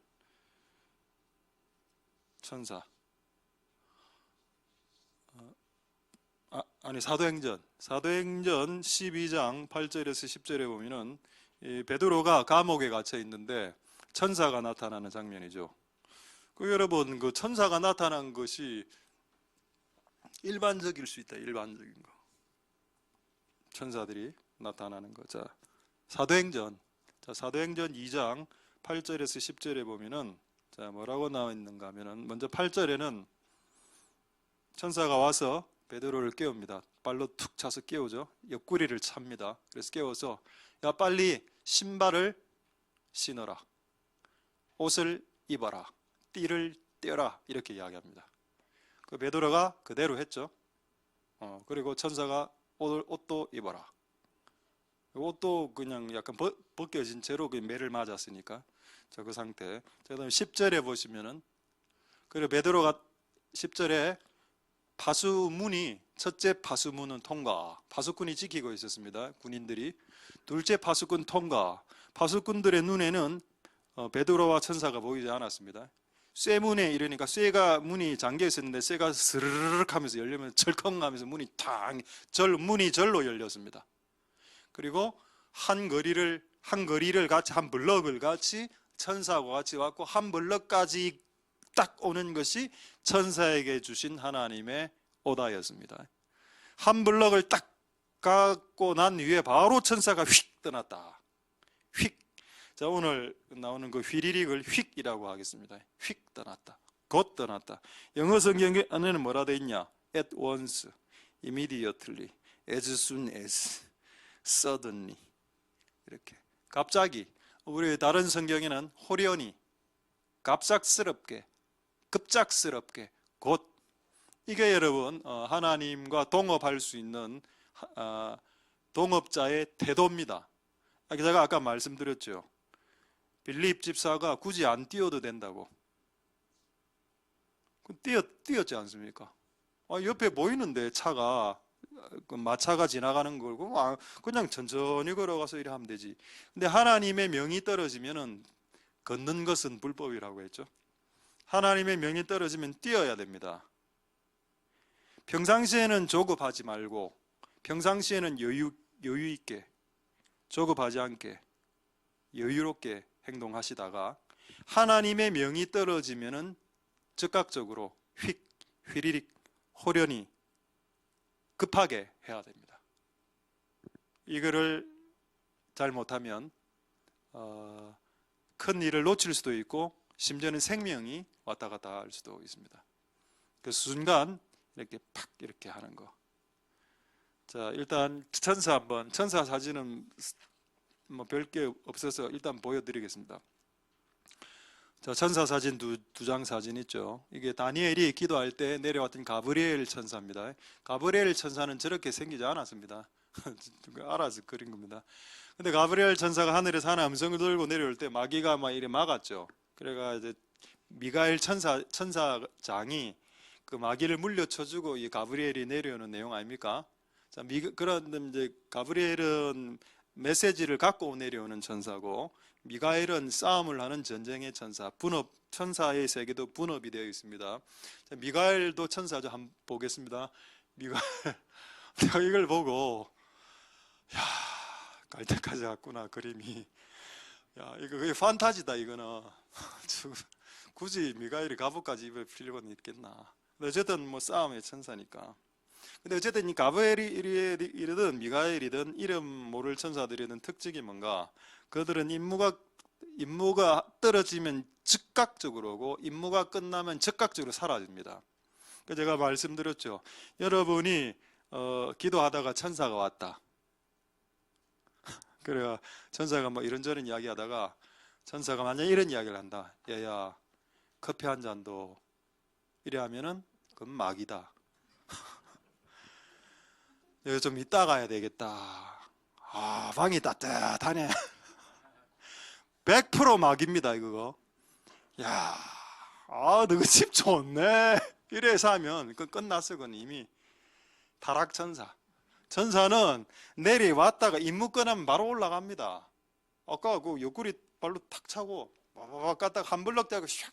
천사. 사도행전 12장 8절에서 10절에 보면은 베드로가 감옥에 갇혀 있는데 천사가 나타나는 장면이죠. 여러분, 그 천사가 나타난 것이 일반적일 수 있다. 일반적인 거. 천사들이 나타나는 거. 자, 사도행전 2장 8절에서 10절에 보면은 뭐라고 나와 있는가 하면은, 먼저 8절에는 천사가 와서 베드로를 깨웁니다. 발로 툭 차서 깨우죠. 옆구리를 찹니다. 그래서 깨워서, 야, 빨리 신발을 신어라, 옷을 입어라, 띠를 떼어라, 이렇게 이야기합니다. 그 베드로가 그대로 했죠. 그리고 천사가 옷도 입어라. 옷도 그냥 약간 벗겨진 채로 그 매를 맞았으니까, 그 상태. 자, 그다음 10절에 보시면은, 그리고 베드로가 10절에 파수문이, 첫째 파수문은 통과, 파수꾼이 지키고 있었습니다. 군인들이. 둘째 파수꾼 통과. 파수꾼들의 눈에는 베드로와 천사가 보이지 않았습니다. 쇠문에 이러니까, 쇠가 문이 잠겨 있었는데 쇠가 스르륵 하면서 열리면 철컹 하면서 문이 문이 절로 열렸습니다. 그리고 한 거리를 같이, 한 블럭을 같이 천사하고 같이 왔고, 한 블럭까지 딱 오는 것이 천사에게 주신 하나님의 오다였습니다. 한 블럭을 딱 갖고 난 후에 바로 천사가 휙 떠났다. 휙. 자, 오늘 나오는 그 휘리릭을 휙이라고 하겠습니다. 휙 떠났다. 곧 떠났다. 영어 성경에는 뭐라 돼 있냐? At once, immediately, as soon as, suddenly. 이렇게. 갑자기. 우리 다른 성경에는 호련히, 갑작스럽게, 급작스럽게, 곧. 이게 여러분 하나님과 동업할 수 있는 동업자의 태도입니다. 제가 아까 말씀드렸죠. 빌립 집사가 굳이 안 뛰어도 된다고. 뛰었지 않습니까? 옆에 보이는데 차가, 마차가 지나가는 걸고 그냥 천천히 걸어가서 이래 하면 되지. 근데 하나님의 명이 떨어지면은 걷는 것은 불법이라고 했죠. 하나님의 명이 떨어지면 뛰어야 됩니다. 평상시에는 조급하지 말고, 평상시에는 여유 있게, 조급하지 않게, 여유롭게 행동하시다가 하나님의 명이 떨어지면은 즉각적으로 휘리릭 호련히 급하게 해야 됩니다. 이거를 잘 못하면 큰 일을 놓칠 수도 있고 심지어는 생명이 왔다 갔다 할 수도 있습니다. 그 순간 이렇게 팍 이렇게 하는 거. 자, 일단 천사 사진은 뭐 별게 없어서 일단 보여드리겠습니다. 자, 천사 사진 두 장 사진 있죠. 이게 다니엘이 기도할 때 내려왔던 가브리엘 천사입니다. 가브리엘 천사는 저렇게 생기지 않았습니다. 알아서 그린 겁니다. 근데 가브리엘 천사가 하늘에서 하나 음성을 들고 내려올 때 마귀가 막 이래 막았죠. 그래가 이제 미가엘 천사장이 그 마귀를 물려쳐주고 이 가브리엘이 내려오는 내용 아닙니까? 자, 그런 이제 가브리엘은 메시지를 갖고 내려오는 천사고 미가엘은 싸움을 하는 전쟁의 천사, 천사의 세계도 분업이 되어 있습니다. 자, 미가엘도 천사죠. 한번 보겠습니다. 미가엘 내가 이걸 보고 야, 갈 때까지 왔구나 그림이. 야, 이거 거의 판타지다 이거는. 굳이 미가엘이 갑옷까지 입을 필요는 있겠나. 어쨌든 뭐 싸움의 천사니까. 근데 어쨌든 이 가브리엘이든 미가엘이든 이름 모를 천사들이든 특징이 뭔가, 그들은 임무가 떨어지면 즉각적으로 오고 임무가 끝나면 즉각적으로 사라집니다. 제가 말씀드렸죠. 여러분이 기도하다가 천사가 왔다. 그래야 천사가 뭐 이런저런 이야기하다가 천사가 만약 이런 이야기를 한다. 야야, 커피 한 잔도 이래 하면은 그건 마귀다. 여기 좀 이따 가야 되겠다. 아, 방이 따뜻하네. 100% 마귀입니다, 이거. 야, 아, 너그 집 좋네. 이래서 하면 그 끝났어, 그건 이미. 타락천사. 천사는 내려왔다가 임무 끝나면 바로 올라갑니다. 아까 그 옆구리 발로 탁 차고 와와와 갔다가 한 블럭 대고 샥.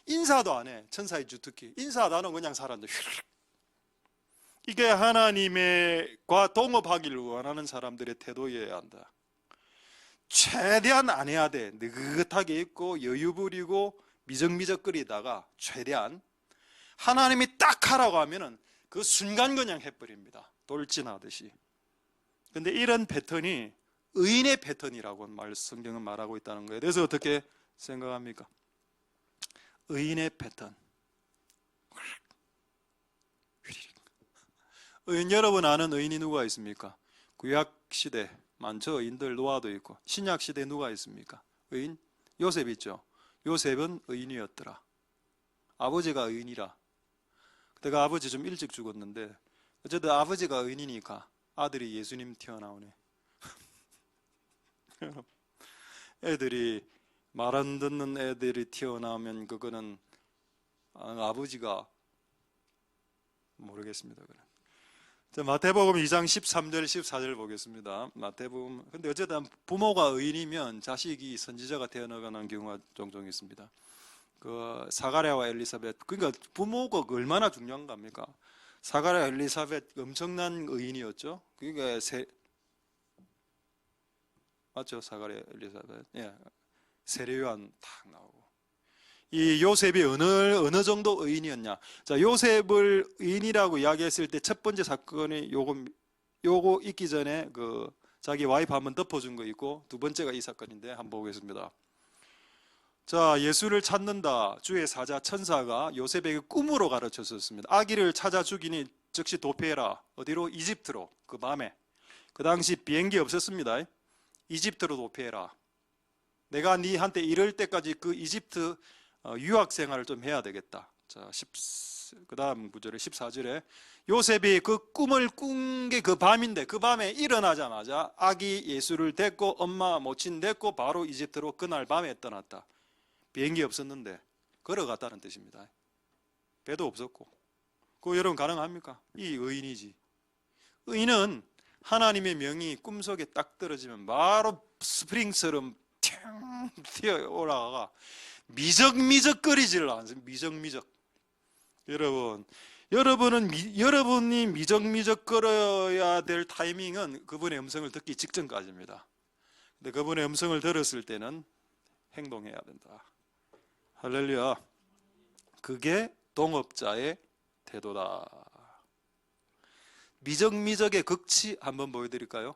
인사도 안 해. 천사의 주특기. 인사도 안 하고 그냥 사람들 휙. 이게 하나님과 동업하기를 원하는 사람들의 태도여야 한다. 최대한 안 해야 돼. 느긋하게 있고 여유 부리고 미적미적거리다가 최대한 하나님이 딱 하라고 하면은 그 순간 그냥 해버립니다. 돌진하듯이. 근데 이런 패턴이 의인의 패턴이라고 성경은 말하고 있다는 거예요. 그래서 어떻게 생각합니까? 의인의 패턴. 의인, 여러분 아는 의인이 누가 있습니까? 구약시대 많죠. 의인들 노아도 있고. 신약시대 누가 있습니까? 의인? 요셉 있죠. 요셉은 의인이었더라. 아버지가 의인이라. 그때가 아버지 좀 일찍 죽었는데 어쨌든 아버지가 의인이니까 아들이 예수님 튀어나오네. 애들이 말 안 듣는 애들이 튀어나오면 그거는 아버지가 모르겠습니다. 자, 마태복음 2장 13절 14절 보겠습니다. 마태복음. 근데 어쨌든 부모가 의인이면 자식이 선지자가 되어나가는 경우가 종종 있습니다. 그 사가랴와 엘리사벳, 그러니까 부모가 얼마나 중요한 겁니까? 사가랴 엘리사벳 엄청난 의인이었죠. 그러니까 맞죠? 사가랴 엘리사벳. 예. 세례요한 탁 나오고. 이 요셉이 어느 정도 의인이었냐? 자, 요셉을 의인이라고 이야기했을 때 첫 번째 사건이 요거 있기 전에 그 자기 와이프 한번 덮어준 거 있고, 두 번째가 이 사건인데 한번 보겠습니다. 자, 예수를 찾는다. 주의 사자 천사가 요셉에게 꿈으로 가르쳤었습니다. 아기를 찾아 죽이니 즉시 도피해라. 어디로? 이집트로. 그 밤에. 그 당시 비행기 없었습니다. 이집트로 도피해라. 내가 네한테 이럴 때까지 그 이집트 유학 생활을 좀 해야 되겠다. 자, 그 다음 구절에 14절에 요셉이 그 꿈을 꾼 게 그 밤인데 그 밤에 일어나자마자 아기 예수를 데리고 엄마 모친 데리고 바로 이집트로 그날 밤에 떠났다. 비행기 없었는데 걸어갔다는 뜻입니다. 배도 없었고. 그거 여러분 가능합니까? 이 의인이지. 의인은 하나님의 명이 꿈속에 딱 떨어지면 바로 스프링처럼 튕 튀어 올라가가 미적미적거리지를 않습니다. 미적미적. 여러분이 미적미적거려야 될 타이밍은 그분의 음성을 듣기 직전까지입니다. 근데 그분의 음성을 들었을 때는 행동해야 된다. 할렐루야. 그게 동업자의 태도다. 미적미적의 극치 한번 보여드릴까요?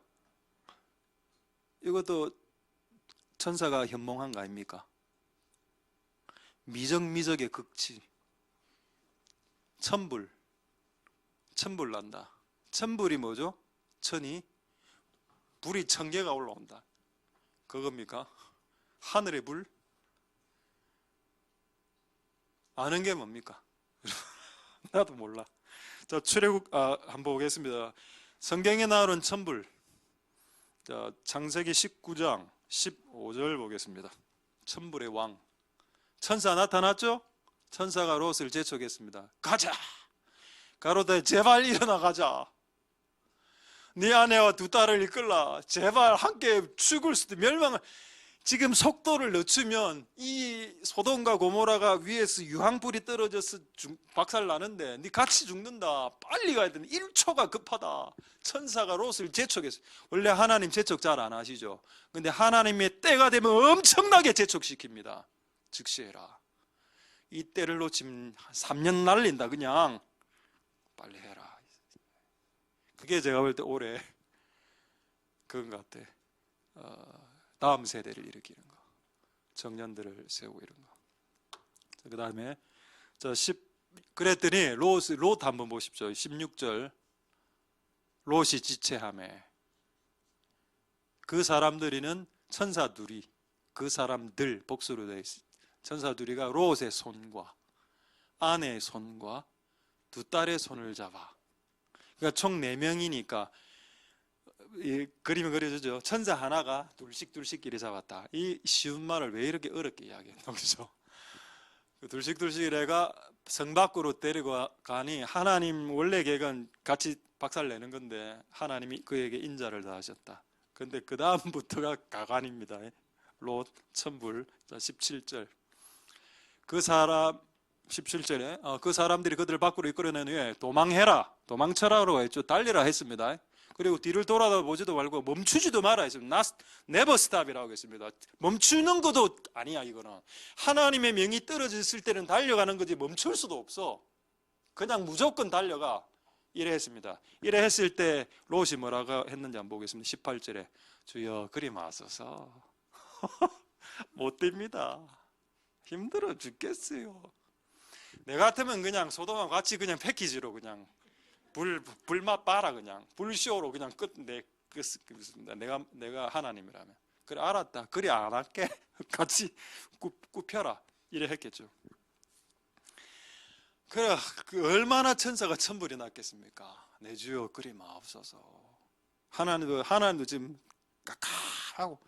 이것도 천사가 현몽한 거 아닙니까? 미적미적의 극치. 천불 난다. 천불이 뭐죠? 천이 불이 1000개가 올라온다. 그겁니까? 하늘의 불? 아는 게 뭡니까? 나도 몰라. 자, 출애굽 한번 보겠습니다. 성경에 나오는 천불. 자, 창세기 19장 15절 보겠습니다. 천불의 왕. 천사 나타났죠? 천사가 롯을 재촉했습니다. 가자. 가로되 제발 일어나 가자. 네 아내와 두 딸을 이끌라. 제발 함께 죽을 수도 멸망을. 지금 속도를 늦추면 이 소돔과 고모라가 위에서 유황불이 떨어져서 박살 나는데 네 같이 죽는다. 빨리 가야 된다. 1초가 급하다. 천사가 롯을 재촉했어요. 원래 하나님 재촉 잘 안 하시죠? 근데 하나님의 때가 되면 엄청나게 재촉시킵니다. 즉시해라. 이 때를 놓치면 3년 날린다. 그냥 빨리 해라. 그게 제가 볼 때 올해 그건 것 같아. 다음 세대를 일으키는 거, 청년들을 세우고 이런 거. 그 다음에 그랬더니 롯 한번 보십시오. 16절. 롯이 지체하매 그 사람들이는 천사 둘이, 그 사람들 복수로 되어 있습니다. 천사 둘이가 롯의 손과 아내의 손과 두 딸의 손을 잡아. 그러니까 총 4명이니까 이 그림이 그려지죠. 천사 하나가 둘씩둘씩끼리 잡았다. 이 쉬운 말을 왜 이렇게 어렵게 이야기했나 그죠? 둘씩둘씩이래가 성 밖으로 데리고 가니 하나님 원래 계획은 같이 박살 내는 건데 하나님이 그에게 인자를 더하셨다. 근데 그 다음부터가 가관입니다. 롯 천불. 자, 17절. 그 사람 17절에 그 사람들이 그들을 밖으로 이끌어낸 후에 도망해라, 도망쳐라라고 했죠. 달리라 했습니다. 그리고 뒤를 돌아보지도 말고 멈추지도 마라 했습니다. never stop이라고 했습니다. 멈추는 것도 아니야. 이거는 하나님의 명이 떨어졌을 때는 달려가는 거지 멈출 수도 없어. 그냥 무조건 달려가. 이래 했습니다. 이래 했을 때 롯이 뭐라고 했는지 한번 보겠습니다. 18절에 주여 그리 마소서. 못 됩니다. 힘들어 죽겠어요. 내 같으면 그냥 소돔하고 같이 그냥 패키지로 그냥 불맛 봐라. 그냥 불쇼로 그냥 내가 하나님이라면 그래 알았다. 그래 안 할게. 같이 굽혀라. 이래 했겠죠. 그래 그 얼마나 천사가 천불이 났겠습니까? 내 주여 그리 마옵소서. 하나님도 지금 깍깍하고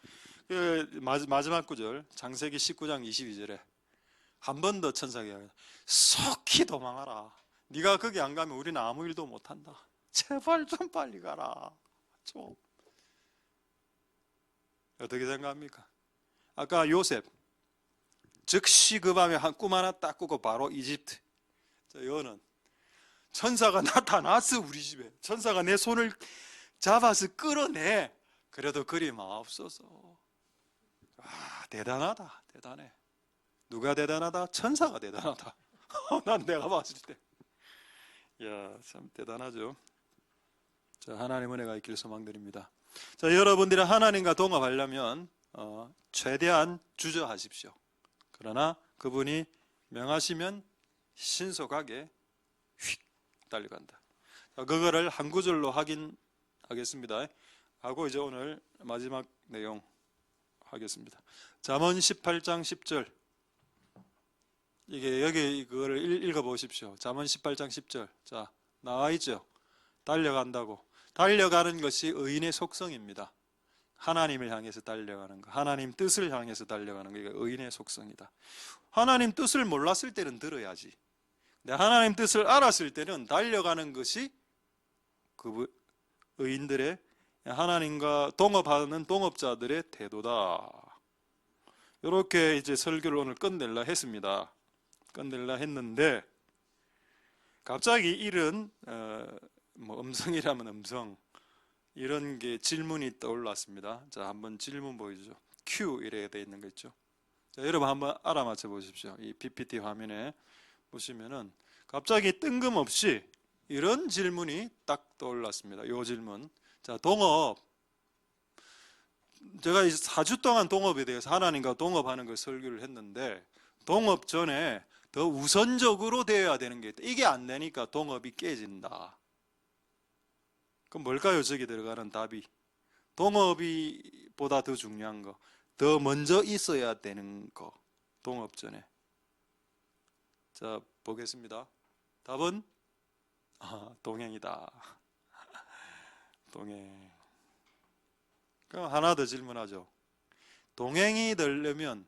그 마지막 구절 창세기 19장 22절에 한 번 더 천사가 이야기합니다. 속히 도망하라. 네가 거기 안 가면 우리는 아무 일도 못한다. 제발 좀 빨리 가라. 좀. 어떻게 생각합니까? 아까 요셉 즉시 그 밤에 한 꿈 하나 딱 꾸고 바로 이집트. 자, 이거는 천사가 나타났어. 우리 집에 천사가 내 손을 잡아서 끌어내. 그래도 그리 마옵소서. 대단하다. 대단해. 누가 대단하다? 천사가 대단하다. 난 내가 봤을 때 야, 참 대단하죠. 자, 하나님 은혜가 있길 소망드립니다. 자, 여러분들이 하나님과 동업하려면 최대한 주저하십시오. 그러나 그분이 명하시면 신속하게 휙 달려간다. 자, 그거를 한 구절로 확인하겠습니다. 하고 이제 오늘 마지막 내용 하겠습니다. 잠언 18장 10절. 이게 여기 그거를 읽어 보십시오. 잠언 18장 10절. 자, 나와 있죠. 달려간다고. 달려가는 것이 의인의 속성입니다. 하나님을 향해서 달려가는 거. 하나님 뜻을 향해서 달려가는 거. 이게 의인의 속성이다. 하나님 뜻을 몰랐을 때는 들어야지. 근데 하나님 뜻을 알았을 때는 달려가는 것이 그 의인들의 하나님과 동업하는 동업자들의 태도다. 이렇게 이제 설교를 오늘 끝낼라 했습니다. 끝낼라 했는데 갑자기 이런 음성이라면 음성 이런 게 질문이 떠올랐습니다. 자, 한번 질문 보여주죠. Q 이렇게 되어 있는 거 있죠. 자, 여러분 한번 알아맞혀 보십시오. 이 PPT 화면에 보시면은 갑자기 뜬금없이 이런 질문이 딱 떠올랐습니다. 이 질문. 자, 동업. 제가 4주 동안 동업에 대해서 하나님과 동업하는 걸 설교를 했는데, 동업 전에 더 우선적으로 되어야 되는 게 있다. 이게 안 되니까 동업이 깨진다. 그럼 뭘까요? 저기 들어가는 답이. 동업이 보다 더 중요한 거, 더 먼저 있어야 되는 거, 동업 전에. 자, 보겠습니다. 답은 동행이다. 동행. 그럼 하나 더 질문하죠. 동행이 되려면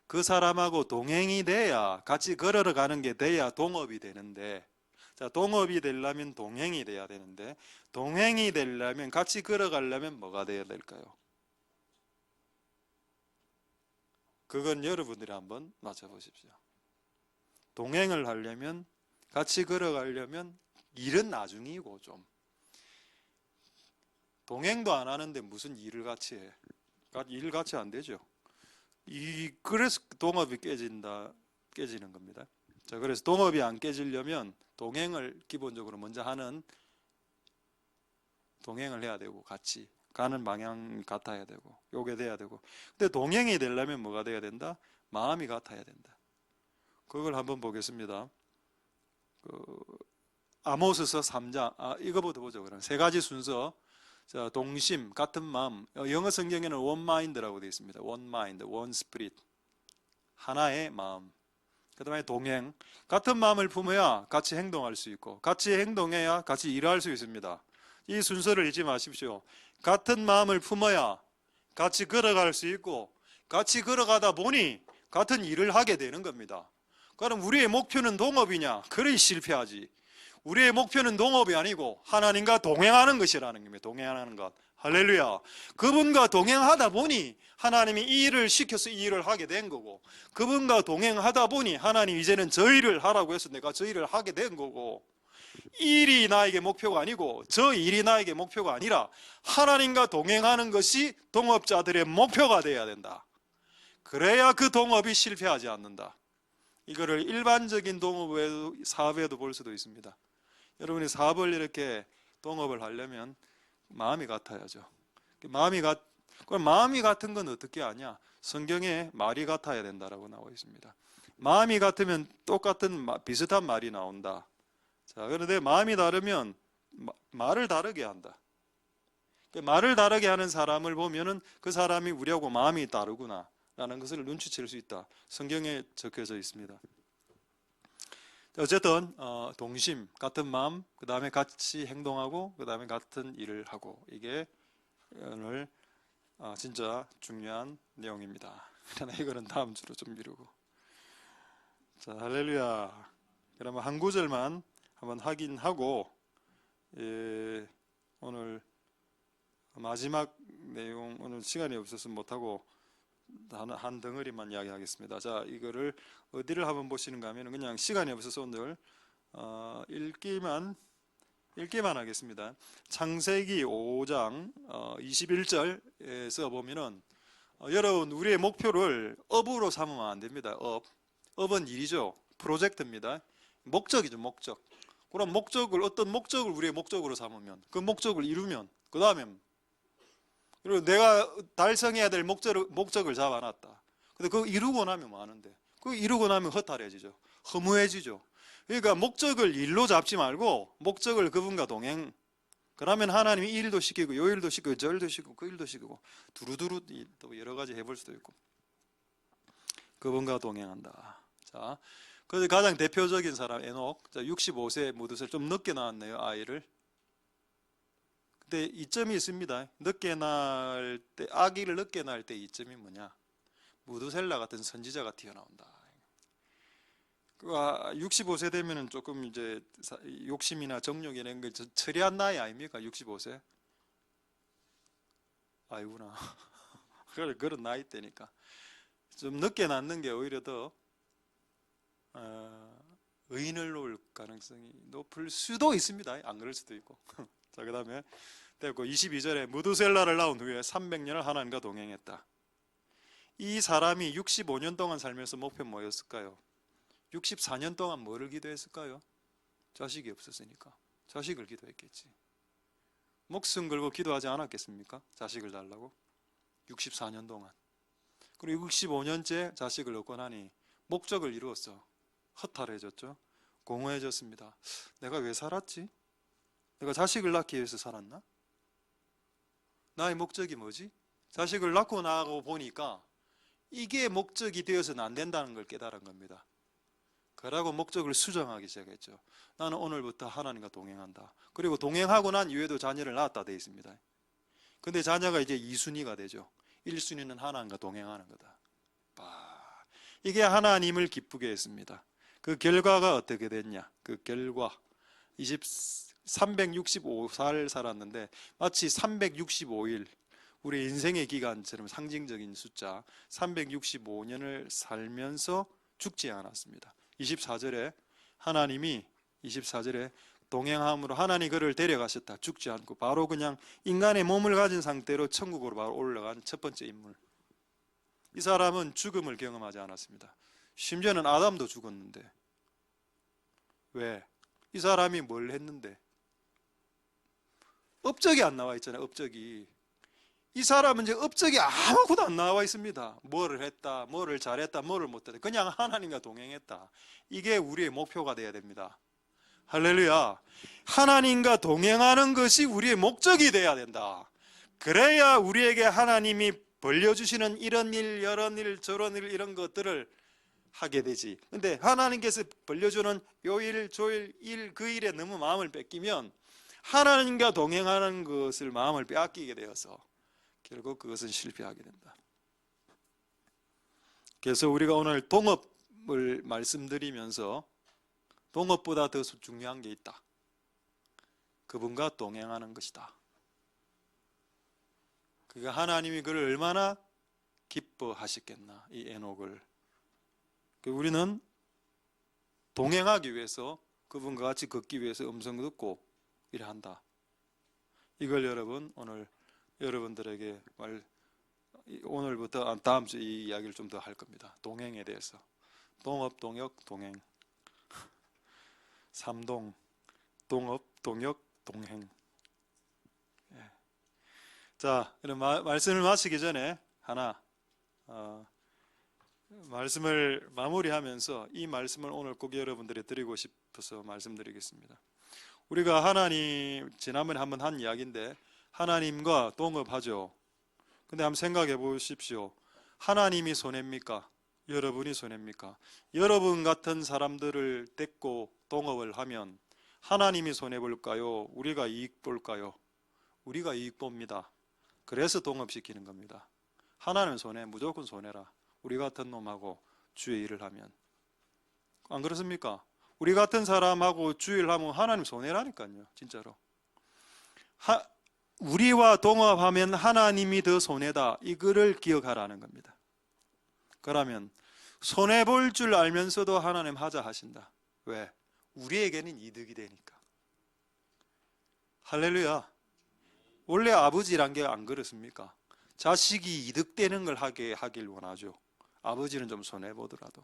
그 사람하고 동행이 돼야, 같이 걸어가는 게 돼야 동업이 되는데, 자, 동업이 되려면 동행이 돼야 되는데, 동행이 되려면, 같이 걸어가려면 뭐가 돼야 될까요? 그건 여러분들이 한번 맞춰보십시오. 동행을 하려면, 같이 걸어가려면 일은 나중이고, 좀 동행도 안 하는데 무슨 일을 같이 해? 일 같이 안 되죠. 그래서 동업이 깨지는 겁니다. 자, 그래서 동업이 안 깨지려면 동행을 기본적으로 먼저 하는, 동행을 해야 되고, 같이 가는 방향 같아야 되고, 요게 돼야 되고. 근데 동행이 되려면 뭐가 돼야 된다? 마음이 같아야 된다. 그걸 한번 보겠습니다. 아모스서 3장, 이거부터 보죠. 그럼 세 가지 순서. 자, 동심, 같은 마음. 영어 성경에는 one mind라고 되어 있습니다. one mind, one spirit. 하나의 마음. 그 다음에 동행. 같은 마음을 품어야 같이 행동할 수 있고, 같이 행동해야 같이 일할 수 있습니다. 이 순서를 잊지 마십시오. 같은 마음을 품어야 같이 걸어갈 수 있고, 같이 걸어가다 보니 같은 일을 하게 되는 겁니다. 그럼 우리의 목표는 동업이냐? 그래 실패하지. 우리의 목표는 동업이 아니고 하나님과 동행하는 것이라는 겁니다. 동행하는 것. 할렐루야. 그분과 동행하다 보니 하나님이 이 일을 시켜서 이 일을 하게 된 거고, 그분과 동행하다 보니 하나님 이제는 저 일을 하라고 해서 내가 저 일을 하게 된 거고, 이 일이 나에게 목표가 아니고 저 일이 나에게 목표가 아니라 하나님과 동행하는 것이 동업자들의 목표가 되어야 된다. 그래야 그 동업이 실패하지 않는다. 이거를 일반적인 동업에도, 사업에도 볼 수도 있습니다. 여러분이 사업을 이렇게 동업을 하려면 마음이 같아야죠. 마음이 같은 건 어떻게 아냐? 성경에 말이 같아야 된다라고 나와 있습니다. 마음이 같으면 똑같은 비슷한 말이 나온다. 자, 그런데 마음이 다르면 말을 다르게 한다. 말을 다르게 하는 사람을 보면은 그 사람이 우리하고 마음이 다르구나 라는 것을 눈치챌 수 있다. 성경에 적혀져 있습니다. 어쨌든 동심, 같은 마음, 그 다음에 같이 행동하고, 그 다음에 같은 일을 하고, 이게 오늘 진짜 중요한 내용입니다. 그러나 이거는 다음 주로 좀 미루고. 자, 할렐루야. 그러면 한 구절만 한번 확인하고, 오늘 마지막 내용, 오늘 시간이 없어서 못하고 한 덩어리만 이야기하겠습니다. 자, 이거를 어디를 한번 보시는가 하면, 그냥 시간이 없어서 오늘 읽기만 하겠습니다. 창세기 5장 21절에서 보면은, 여러분, 우리의 목표를 업으로 삼으면 안 됩니다. 업은 일이죠. 프로젝트입니다. 목적이죠, 목적. 그럼 어떤 목적을 우리의 목적으로 삼으면, 그 목적을 이루면, 그 다음에 그리고 내가 달성해야 될 목적을 잡아놨다. 근데 그거 이루고 나면 뭐 하는데? 그거 이루고 나면 허탈해지죠. 허무해지죠. 그러니까 목적을 일로 잡지 말고 목적을 그분과 동행. 그러면 하나님이 이 일도 시키고 요 일도 시키고 저 일도 시키고 그 일도 시키고 두루두루 또 여러 가지 해볼 수도 있고, 그분과 동행한다. 자, 그래서 가장 대표적인 사람 에녹. 자, 65세 무드셀, 좀 늦게 낳았네요, 아이를. 근데 이점이 있습니다. 아기를 늦게 낳을 때 이점이 뭐냐? 무드셀라 같은 선지자가 튀어나온다. 65세 되면은 조금 이제 욕심이나 정욕 이런 걸 처리한 나이 아닙니까? 65세? 아이구나. 그런 나이 때니까 좀 늦게 낳는 게 오히려 더 의인을 놓을 가능성이 높을 수도 있습니다. 안 그럴 수도 있고. 자, 그 다음에 22절에 무드셀라를 낳은 후에 300년을 하나님과 동행했다. 이 사람이 65년 동안 살면서 목표 뭐였을까요? 64년 동안 뭐를 기도했을까요? 자식이 없었으니까 자식을 기도했겠지. 목숨 걸고 기도하지 않았겠습니까? 자식을 달라고 64년 동안. 그리고 65년째 자식을 얻고 나니 목적을 이루었어. 허탈해졌죠. 공허해졌습니다. 내가 왜 살았지? 내가 자식을 낳기 위해서 살았나? 나의 목적이 뭐지? 자식을 낳고 나고 보니까 이게 목적이 되어서는 안 된다는 걸 깨달은 겁니다. 그러고 목적을 수정하기 시작했죠. 나는 오늘부터 하나님과 동행한다. 그리고 동행하고 난 이후에도 자녀를 낳았다 되어 있습니다. 근데 자녀가 이제 2순위가 되죠. 1순위는 하나님과 동행하는 거다. 이게 하나님을 기쁘게 했습니다. 그 결과가 어떻게 됐냐? 그 결과 365살 살았는데 마치 365일 우리 인생의 기간처럼 상징적인 숫자 365년을 살면서 죽지 않았습니다. 24절에 하나님이 24절에 동행함으로 하나님 그를 데려가셨다. 죽지 않고 바로 그냥 인간의 몸을 가진 상태로 천국으로 바로 올라간 첫 번째 인물. 이 사람은 죽음을 경험하지 않았습니다. 심지어는 아담도 죽었는데 왜? 이 사람이 뭘 했는데? 업적이 안 나와 있잖아요. 업적이. 이 사람은 이제 업적이 아무것도 안 나와 있습니다. 뭐를 했다, 뭐를 잘했다, 뭐를 못했다. 그냥 하나님과 동행했다. 이게 우리의 목표가 돼야 됩니다. 할렐루야. 하나님과 동행하는 것이 우리의 목적이 돼야 된다. 그래야 우리에게 하나님이 벌려주시는 이런 일, 저런 일, 저런 일 이런 것들을 하게 되지. 근데 하나님께서 벌려주는 요일, 조일, 일, 그 일에 너무 마음을 뺏기면 하나님과 동행하는 것을 마음을 빼앗기게 되어서 결국 그것은 실패하게 된다. 그래서 우리가 오늘 동업을 말씀드리면서 동업보다 더 중요한 게 있다. 그분과 동행하는 것이다. 그가 하나님이 그를 얼마나 기뻐하셨겠나, 이 에녹을. 우리는 동행하기 위해서 그분과 같이 걷기 위해서 음성 듣고 이래 한다. 이걸 여러분 오늘 여러분들에게 오늘부터 다음 주 이 이야기를 좀 더 할 겁니다. 동행에 대해서. 동업, 동역, 동행. 삼동, 동업, 동역, 동행. 자, 이런 말씀을 마치기 전에 하나 말씀을 마무리하면서 이 말씀을 오늘 꼭 여러분들이 드리고 싶어서 말씀드리겠습니다. 우리가 하나님 지난번에 한번 한 이야기인데 하나님과 동업하죠. 근데 한번 생각해 보십시오. 하나님이 손해입니까? 여러분이 손해입니까? 여러분 같은 사람들을 데리고 동업을 하면 하나님이 손해볼까요? 우리가 이익 볼까요? 우리가 이익 봅니다. 그래서 동업시키는 겁니다. 하나님은 손해, 무조건 손해라. 우리 같은 놈하고 주의 일을 하면. 안 그렇습니까? 우리 같은 사람하고 주의 일을 하면 하나님 손해라니까요. 진짜로. 우리와 동업하면 하나님이 더 손해다. 이거를 기억하라는 겁니다. 그러면 손해볼 줄 알면서도 하나님 하자 하신다. 왜? 우리에게는 이득이 되니까. 할렐루야. 원래 아버지란 게 안 그렇습니까? 자식이 이득되는 걸 하길 원하죠. 아버지는 좀 손해보더라도.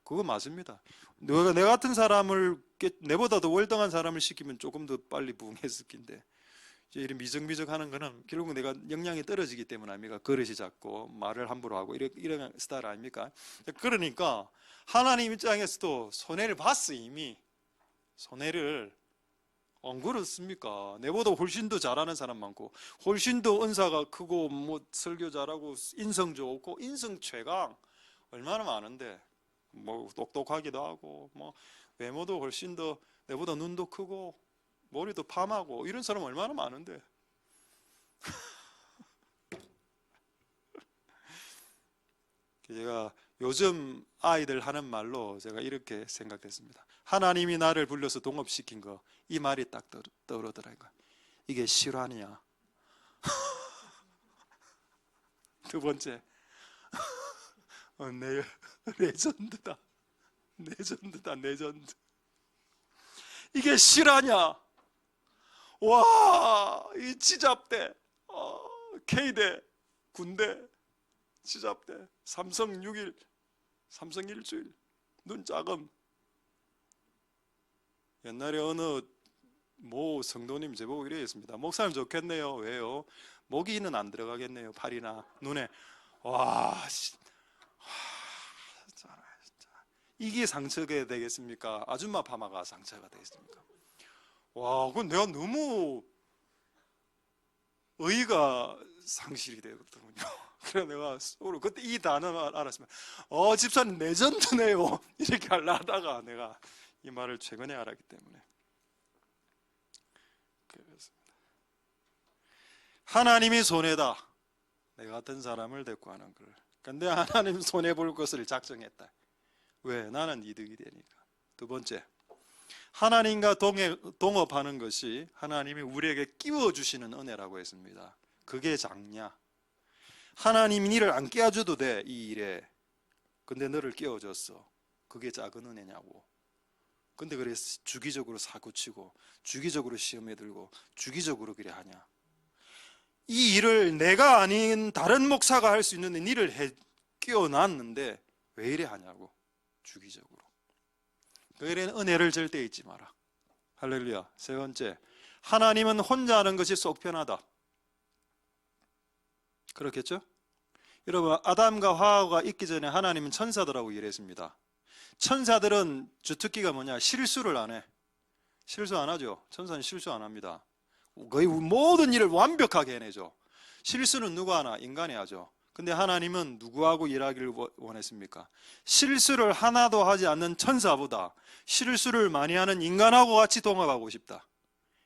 그거 맞습니다. 내 같은 사람을, 내보다 더 월등한 사람을 시키면 조금 더 빨리 부응했을 텐데 이런 미적미적 하는 거는 결국 내가 역량이 떨어지기 때문 아닙니까? 그릇이 작고 말을 함부로 하고 이런 스타일 아닙니까? 그러니까 하나님 입장에서도 손해를 봤어. 이미 손해를. 안 그렇습니까? 내보다 훨씬 더 잘하는 사람 많고 훨씬 더 은사가 크고 뭐 설교 잘하고 인성 좋고 인성 최강 얼마나 많은데 뭐 똑똑하기도 하고 뭐 외모도 훨씬 더 내보다 눈도 크고 머리도 파마고 이런 사람 얼마나 많은데 제가 요즘 아이들 하는 말로 제가 이렇게 생각했습니다. 하나님이 나를 불러서 동업시킨 거, 이 말이 딱 떠오르더라고요. 이게 실화냐? 두 번째, 레전드다. 레전드. 이게 실화냐? 와, 이 지잡대, K대, 군대, 지잡대, 삼성 6일, 삼성 일주일, 눈 작음. 옛날에 어느 모 성도님 제보고 이랬습니다. 목사님 좋겠네요. 왜요? 모기는 안 들어가겠네요. 팔이나 눈에. 와, 진짜 이게 상처가 되겠습니까? 아줌마 파마가 상처가 되겠습니까? 와, 그건 내가 너무 의의가 상실이 되거든요. 그래 내가 속으로 그때 이 단어만 알았으면 집사님 레전드네요 이렇게 하려다가 내가 이 말을 최근에 알았기 때문에 그렇습니다. 하나님이 손해다. 내가 같은 사람을 데리고 하는 걸. 근데 하나님 손해 볼 것을 작정했다. 왜? 나는 이득이 되니까. 두 번째, 하나님과 동업하는 것이 하나님이 우리에게 끼워주시는 은혜라고 했습니다. 그게 작냐? 하나님이 니를 안 끼워줘도 돼, 이 일에. 근데 너를 끼워줬어. 그게 작은 은혜냐고. 근데 그래 주기적으로 사고치고 주기적으로 시험에 들고 주기적으로 그래 하냐? 이 일을 내가 아닌 다른 목사가 할 수 있는데 니를 끼워놨는데 왜 이래 하냐고. 주기적으로. 그래는 은혜를 절대 잊지 마라. 할렐루야. 세 번째, 하나님은 혼자 하는 것이 속 편하다. 그렇겠죠? 여러분, 아담과 하와가 있기 전에 하나님은 천사들하고 일했습니다. 천사들은 주특기가 뭐냐? 실수를 안 해. 실수 안 하죠. 천사는 실수 안 합니다. 거의 모든 일을 완벽하게 해내죠. 실수는 누가 하나? 인간이 하죠. 근데 하나님은 누구하고 일하기를 원했습니까? 실수를 하나도 하지 않는 천사보다 실수를 많이 하는 인간하고 같이 동업하고 싶다.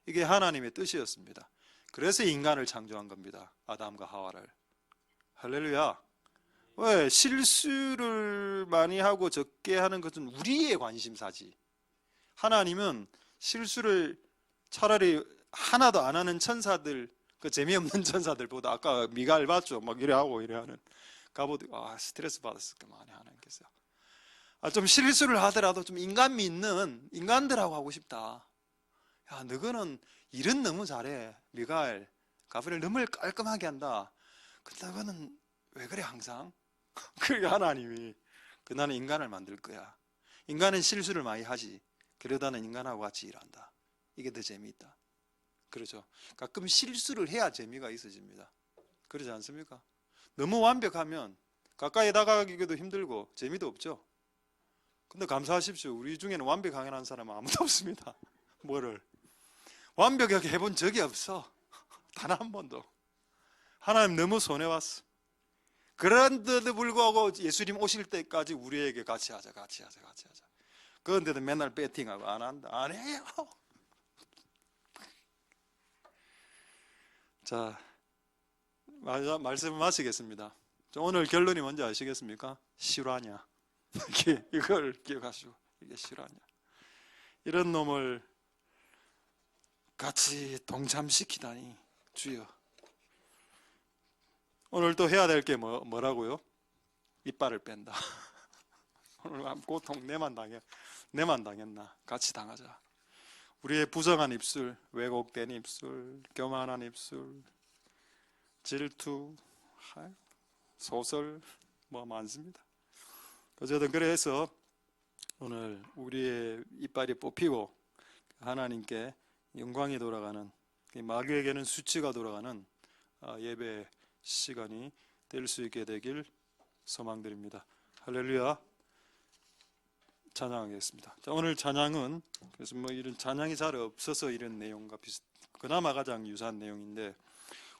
이게 하나님의 뜻이었습니다. 그래서 인간을 창조한 겁니다. 아담과 하와를. 할렐루야. 왜? 실수를 많이 하고 적게 하는 것은 우리의 관심사지. 하나님은 실수를 차라리 하나도 안 하는 천사들, 그 재미없는 천사들보다 아까 미갈 봤죠? 막 이래 하고 이래 하는 가보드 스트레스 받았을 거 많이 하는 게서 좀 실수를 하더라도 좀 인간미 있는 인간들하고 하고 싶다. 야, 너는 일은 너무 잘해. 미갈, 가브리엘 너무 깔끔하게 한다. 근데 너는 왜 그래 항상? 그게 하나님이 나는 인간을 만들 거야. 인간은 실수를 많이 하지. 그러다는 인간하고 같이 일한다. 이게 더 재미있다. 그렇죠. 가끔 실수를 해야 재미가 있어집니다. 그러지 않습니까? 너무 완벽하면 가까이 다가가기도 힘들고 재미도 없죠. 근데 감사하십시오. 우리 중에는 완벽하게 하는 사람은 아무도 없습니다. 뭐를? 완벽하게 해본 적이 없어. 단 한 번도. 하나님 너무 손해왔어. 그런데도 불구하고 예수님 오실 때까지 우리에게 같이 하자. 그런데도 맨날 배팅하고 안 한다. 안 해요. 자, 말씀을 마치겠습니다. 오늘 결론이 뭔지 아시겠습니까? 실화냐? 이걸 기억하시고, 이게 실화냐? 이런 놈을 같이 동참시키다니, 주여. 오늘 또 해야 될 게 뭐라고요? 이빨을 뺀다. 오늘 고통 내만 당했나? 같이 당하자. 우리의 부정한 입술, 왜곡된 입술, 교만한 입술, 질투, 소설 많습니다. 어쨌든 그래서 오늘 우리의 이빨이 뽑히고 하나님께 영광이 돌아가는, 마귀에게는 수치가 돌아가는 예배 시간이 될 수 있게 되길 소망드립니다. 할렐루야. 찬양하겠습니다. 자, 오늘 찬양은 그래서 이런 찬양이 잘 없어서 이런 내용과 그나마 가장 유사한 내용인데,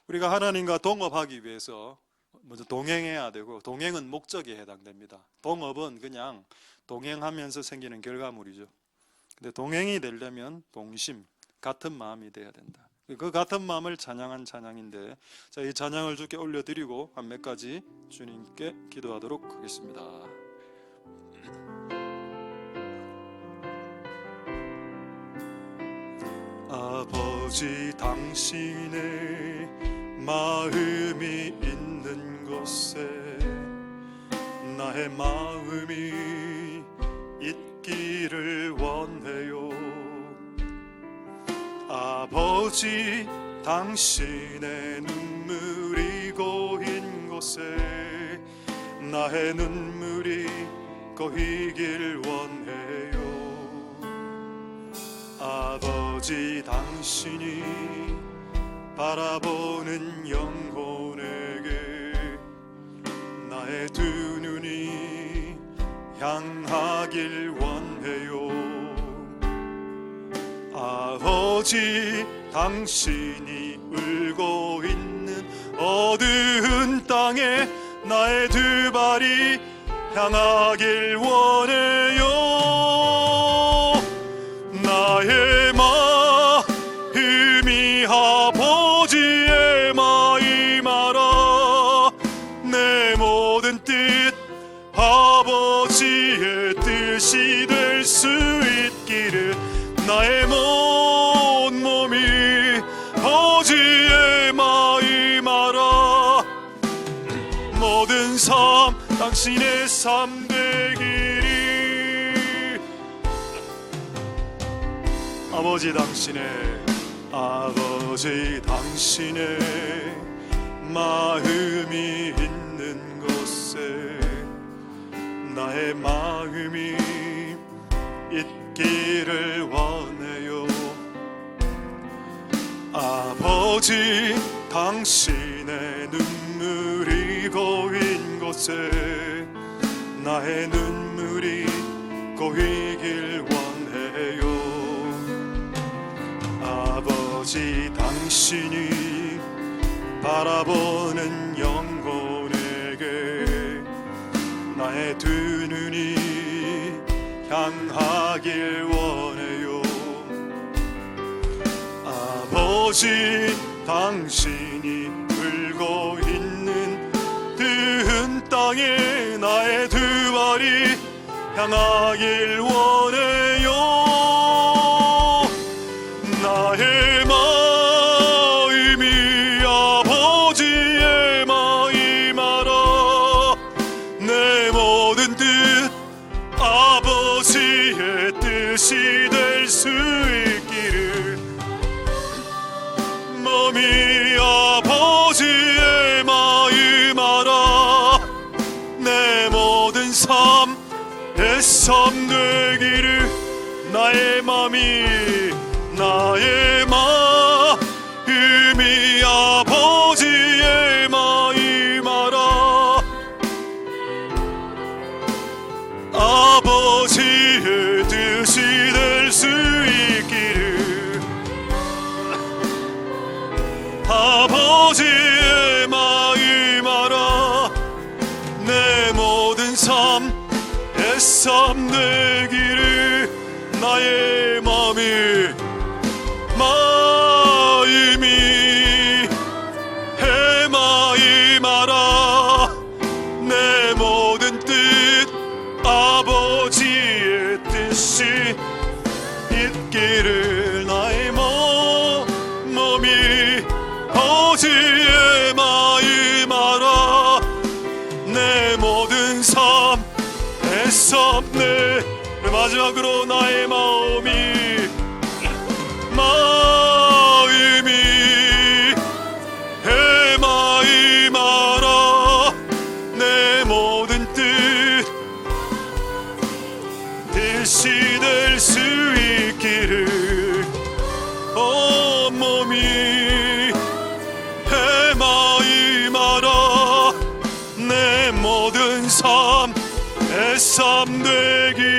우리가 하나님과 동업하기 위해서 먼저 동행해야 되고, 동행은 목적에 해당됩니다. 동업은 그냥 동행하면서 생기는 결과물이죠. 근데 동행이 되려면 동심, 같은 마음이 돼야 된다. 그 같은 마음을 찬양한 찬양인데, 자, 이 찬양을 주께 올려드리고 한 몇 가지 주님께 기도하도록 하겠습니다. 아버지, 당신의 마음이 있는 곳에 나의 마음이 있기를 원해요. 아버지, 당신의 눈물이 고인 곳에 나의 눈물이 고이길 원해요. 아버지 당신이 바라보는 영혼에게 나의 두 눈이 향하길 원해요. 아버지 당신이 울고 있는 어두운 땅에 나의 두 발이 향하길 원해요. 나의 마음이 아버지의 마음 알아. 내 모든 뜻 아버지의 뜻이 될 수 있기를. 나의 몸이 아버지의 마음 알아. 모든 삶 당신의 삶 되기를. 아버지 당신의 마음이 있는 곳에 나의 마음이 있기를 원해요. 아버지 당신의 눈물이 고인 곳에 나의 눈물이 고이길 원해요. 아버지 당신이 바라보는 영혼에게 나의 두 눈이 향하길 원해요. 아버지 당신이 울고 있는 뜨은 땅에 나의 두 발이 향하길 원해요. 나의 마음이 아버지의 마음 알아. 내 모든 뜻 아버지의 뜻이 될 수 있기를. 몸이 아버지의 마음 알아. 내 모든 삶의 삶 되기를. 나의 마음이 아버지의 마음 알아. 아버지의 뜻이 될 수 있기를. 아버지의 마음 알아. 내 모든 삶의 삶 되기를. 나의 마음이 해 마음 알아. 내 모든 뜻 아버지의 뜻이 있기를. 나의 몸이 아버지의 마음 알아. 내 모든 삶의 삶 내. 마지막으로 나의 마음이 해 마음 알아. 내 모든 뜻이 될 수 있기를. 몸이 해 마음 알아. 내 모든 삶의 삶 되기를.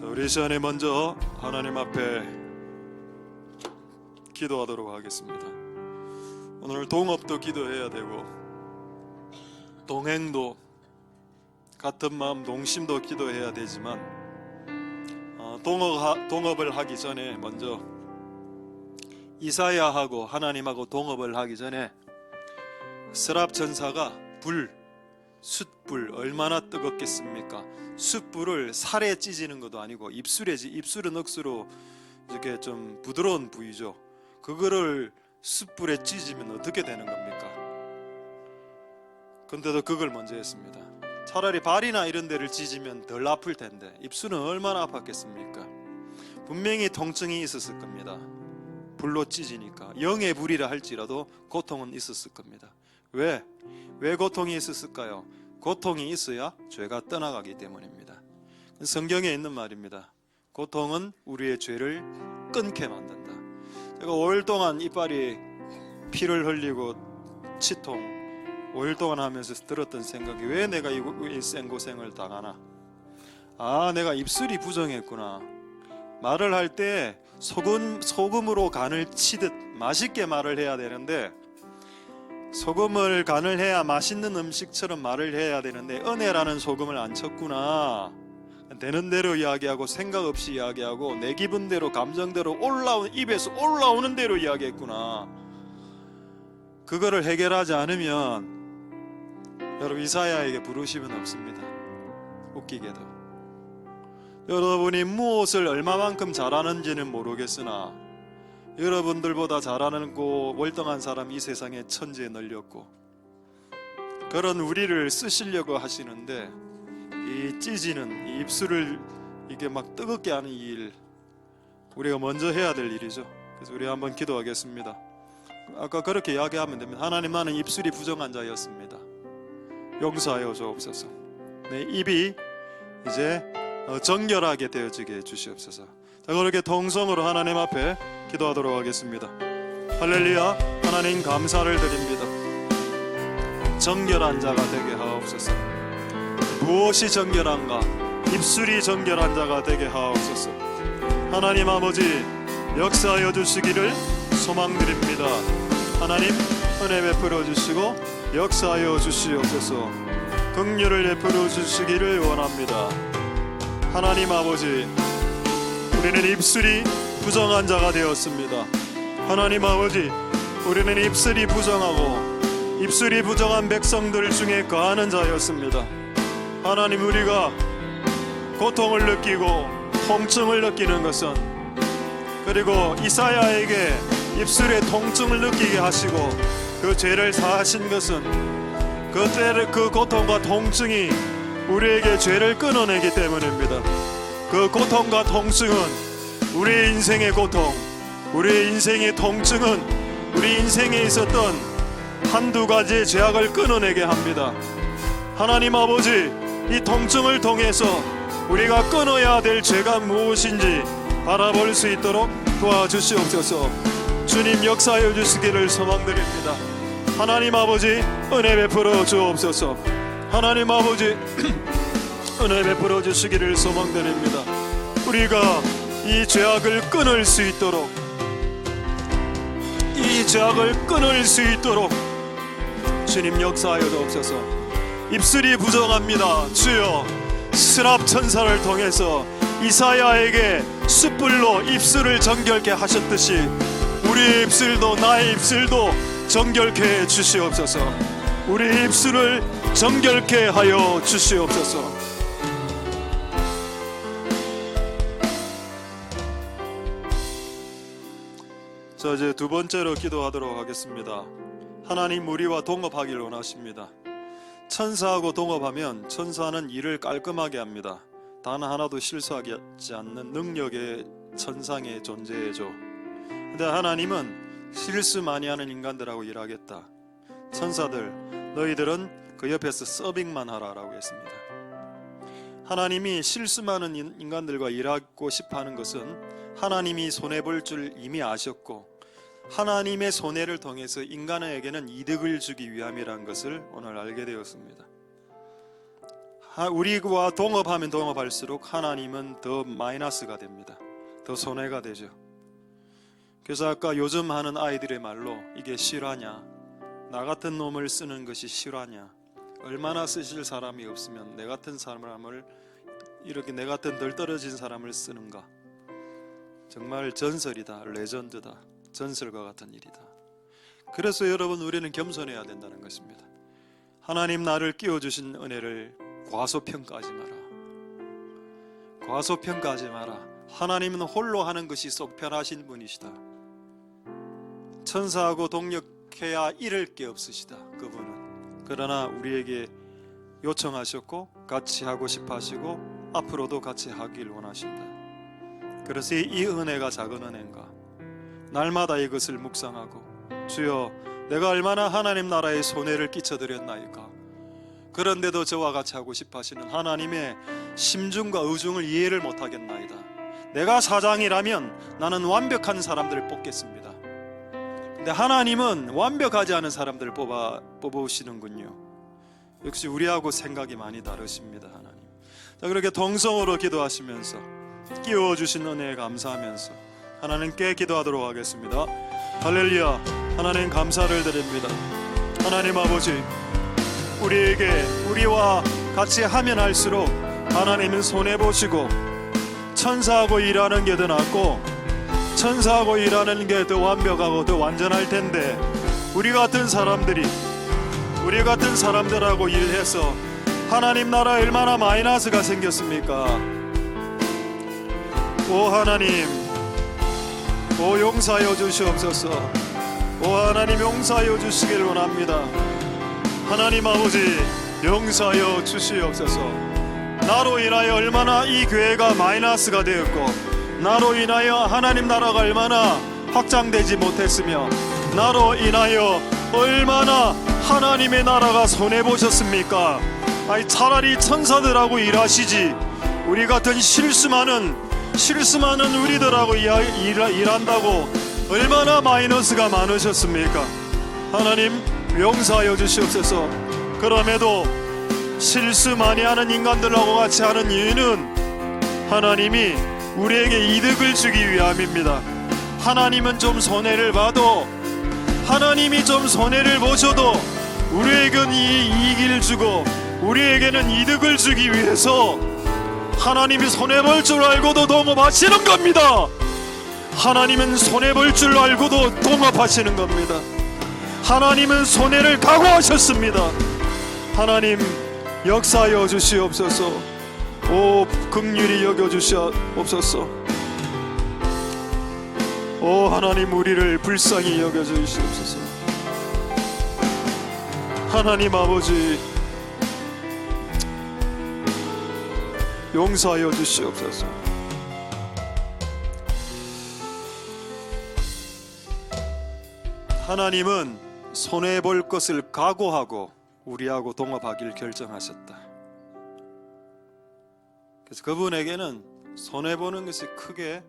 우리 시간에 먼저 하나님 앞에 기도하도록 하겠습니다. 오늘 동업도 기도해야 되고 동행도 같은 마음 동심도 기도해야 되지만 동업을 하기 전에 먼저 이사야하고 하나님하고 동업을 하기 전에 스랍 전사가 숯불 얼마나 뜨겁겠습니까? 숯불을 살에 찢는 것도 아니고 입술은 억수로 이렇게 좀 부드러운 부위죠. 그거를 숯불에 찢으면 어떻게 되는 겁니까? 근데도 그걸 먼저 했습니다. 차라리 발이나 이런 데를 찢으면 덜 아플 텐데 입술은 얼마나 아팠겠습니까? 분명히 통증이 있었을 겁니다. 불로 찢으니까. 영의 불이라 할지라도 고통은 있었을 겁니다. 왜 고통이 있었을까요? 고통이 있어야 죄가 떠나가기 때문입니다. 성경에 있는 말입니다. 고통은 우리의 죄를 끊게 만든다. 제가 5일 동안 이빨이 피를 흘리고 치통 5일 동안 하면서 들었던 생각이, 왜 내가 이 생고생을 당하나? 내가 입술이 부정했구나. 말을 할 때 소금으로 간을 치듯 맛있게 말을 해야 되는데, 소금을 간을 해야 맛있는 음식처럼 말을 해야 되는데 은혜라는 소금을 안 쳤구나. 되는 대로 이야기하고 생각 없이 이야기하고 내 기분대로 감정대로 입에서 올라오는 대로 이야기했구나. 그거를 해결하지 않으면 여러분 이사야에게 부르심은 없습니다. 웃기게도 여러분이 무엇을 얼마만큼 잘하는지는 모르겠으나 여러분들보다 잘하는 월등한 사람 이 세상에 천지에 널렸고, 그런 우리를 쓰시려고 하시는데 이 찢어지는 이 입술을 이게 막 뜨겁게 하는 이 일, 우리가 먼저 해야 될 일이죠. 그래서 우리 한번 기도하겠습니다. 아까 그렇게 이야기하면 됩니다. 하나님, 나는 입술이 부정한 자였습니다. 용서하여 주옵소서. 내 입이 이제 정결하게 되어지게 해주시옵소서. 자, 그렇게 통성으로 하나님 앞에 기도하도록 하겠습니다. 할렐루야. 하나님 감사를 드립니다. 정결한 자가 되게 하옵소서. 무엇이 정결한가? 입술이 정결한 자가 되게 하옵소서. 하나님 아버지, 역사하여 주시기를 소망드립니다. 하나님 은혜 베풀어 주시고 역사하여 주시옵소서. 긍휼을 베풀어 주시기를 원합니다. 하나님 아버지, 우리는 입술이 부정한 자가 되었습니다. 하나님 아버지, 우리는 입술이 부정하고 입술이 부정한 백성들 중에 거하는 자였습니다. 하나님, 우리가 고통을 느끼고 통증을 느끼는 것은, 그리고 이사야에게 입술에 통증을 느끼게 하시고 그 죄를 사하신 것은, 그 고통과 통증이 우리에게 죄를 끊어내기 때문입니다. 그 고통과 통증은 우리의 인생의 고통, 우리의 인생의 통증은 우리 인생에 있었던 한두 가지의 죄악을 끊어내게 합니다. 하나님 아버지, 이 통증을 통해서 우리가 끊어야 될 죄가 무엇인지 바라볼 수 있도록 도와주시옵소서. 주님, 역사하여 주시기를 소망드립니다. 하나님 아버지, 은혜 베풀어 주옵소서. 하나님 아버지, 은혜 베풀어 주시기를 소망드립니다. 우리가 이 죄악을 끊을 수 있도록, 이 죄악을 끊을 수 있도록 주님 역사하여 주옵소서. 입술이 부정합니다. 주여, 스랍 천사를 통해서 이사야에게 숯불로 입술을 정결케 하셨듯이 우리의 입술도, 나의 입술도 정결케 해 주시옵소서. 우리 입술을 정결케 하여 주시옵소서. 자, 이제 두 번째로 기도하도록 하겠습니다. 하나님, 우리와 동업하길 원하십니다. 천사하고 동업하면 천사는 일을 깔끔하게 합니다. 단 하나도 실수하지 않는 능력의 천상의 존재죠. 근데 하나님은 실수 많이 하는 인간들하고 일하겠다. 천사들, 너희들은 그 옆에서 서빙만 하라라고 했습니다. 하나님이 실수 많은 인간들과 일하고 싶어하는 것은 하나님이 손해볼 줄 이미 아셨고, 하나님의 손해를 통해서 인간에게는 이득을 주기 위함이라는 것을 오늘 알게 되었습니다. 우리와 동업하면 동업할수록 하나님은 더 마이너스가 됩니다. 더 손해가 되죠. 그래서 아까 요즘 하는 아이들의 말로, 이게 실화냐, 나 같은 놈을 쓰는 것이 실화냐, 얼마나 쓰실 사람이 없으면 내 같은 사람을, 이렇게 내 같은 덜 떨어진 사람을 쓰는가. 정말 전설이다, 레전드다, 전설과 같은 일이다. 그래서 여러분, 우리는 겸손해야 된다는 것입니다. 하나님 나를 끼워주신 은혜를 과소평가하지 마라. 과소평가하지 마라. 하나님은 홀로 하는 것이 속편하신 분이시다. 천사하고 동력해야 잃을 게 없으시다, 그분은. 그러나 우리에게 요청하셨고 같이 하고 싶어 하시고 앞으로도 같이 하길 원하신다. 그래서 이 은혜가 작은 은혜인가? 날마다 이것을 묵상하고, 주여 내가 얼마나 하나님 나라에 손해를 끼쳐드렸나이까. 그런데도 저와 같이 하고 싶어 하시는 하나님의 심중과 의중을 이해를 못하겠나이다. 내가 사장이라면 나는 완벽한 사람들을 뽑겠습니다. 근데 하나님은 완벽하지 않은 사람들을 뽑으시는군요. 역시 우리하고 생각이 많이 다르십니다. 하나님. 자, 그렇게 동성으로 기도하시면서 끼워주신 은혜에 감사하면서 하나님께 기도하도록 하겠습니다. 할렐루야. 하나님 감사를 드립니다. 하나님 아버지, 우리와 같이 하면 할수록 하나님은 손해보시고 천사하고 일하는 게 더 낫고 천사하고 일하는 게 더 완벽하고 더 완전할 텐데, 우리 같은 사람들하고 일해서 하나님 나라에 얼마나 마이너스가 생겼습니까? 오 하나님, 오 용서하여 주시옵소서. 오 하나님, 용서하여 주시길 원합니다. 하나님 아버지, 용서하여 주시옵소서. 나로 인하여 얼마나 이 교회가 마이너스가 되었고, 나로 인하여 하나님 나라가 얼마나 확장되지 못했으며, 나로 인하여 얼마나 하나님의 나라가 손해보셨습니까? 아니, 차라리 천사들하고 일하시지, 우리 같은 실수 많은 우리들하고 일한다고 얼마나 마이너스가 많으셨습니까? 하나님 용서하여 주시옵소서. 그럼에도 실수 많이 하는 인간들하고 같이 하는 이유는 하나님이 우리에게 이득을 주기 위함입니다. 하나님은 좀 손해를 봐도, 하나님이 좀 손해를 보셔도 우리에게는 이익을 주고 우리에게는 이득을 주기 위해서 하나님이 손해볼 줄 알고도 동업하시는 겁니다. 하나님은 손해볼 줄 알고도 동업하시는 겁니다. 하나님은 손해를 각오하셨습니다. 하나님 역사하여 주시옵소서. 오 긍휼히 여겨주시옵소서. 오 하나님, 우리를 불쌍히 여겨주시옵소서. 하나님 아버지, 용서하여 주시옵소서. 하나님은 손해볼 것을 각오하고 우리하고 동업하기를 결정하셨다. 그래서 그분에게는 손해보는 것이 크게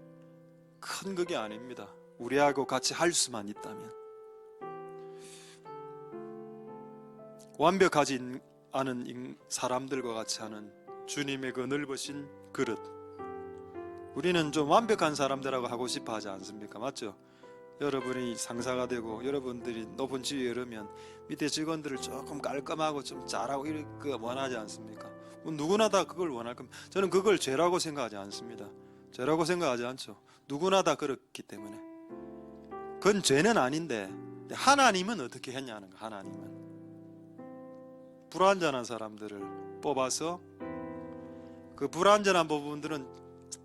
큰 그게 아닙니다. 우리하고 같이 할 수만 있다면. 완벽하지 않은 사람들과 같이 하는 주님의 그 넓으신 그릇, 우리는 좀 완벽한 사람들하고 하고 싶어 하지 않습니까? 맞죠? 여러분이 상사가 되고 여러분들이 높은 지위에 이르면 밑에 직원들을 조금 깔끔하고 좀 잘하고 이렇게 원하지 않습니까? 누구나 다 그걸 원할 겁니다. 저는 그걸 죄라고 생각하지 않습니다. 죄라고 생각하지 않죠. 누구나 다 그렇기 때문에. 그건 죄는 아닌데, 하나님은 어떻게 했냐는 거. 하나님은 불완전한 사람들을 뽑아서 그 불완전한 부분들은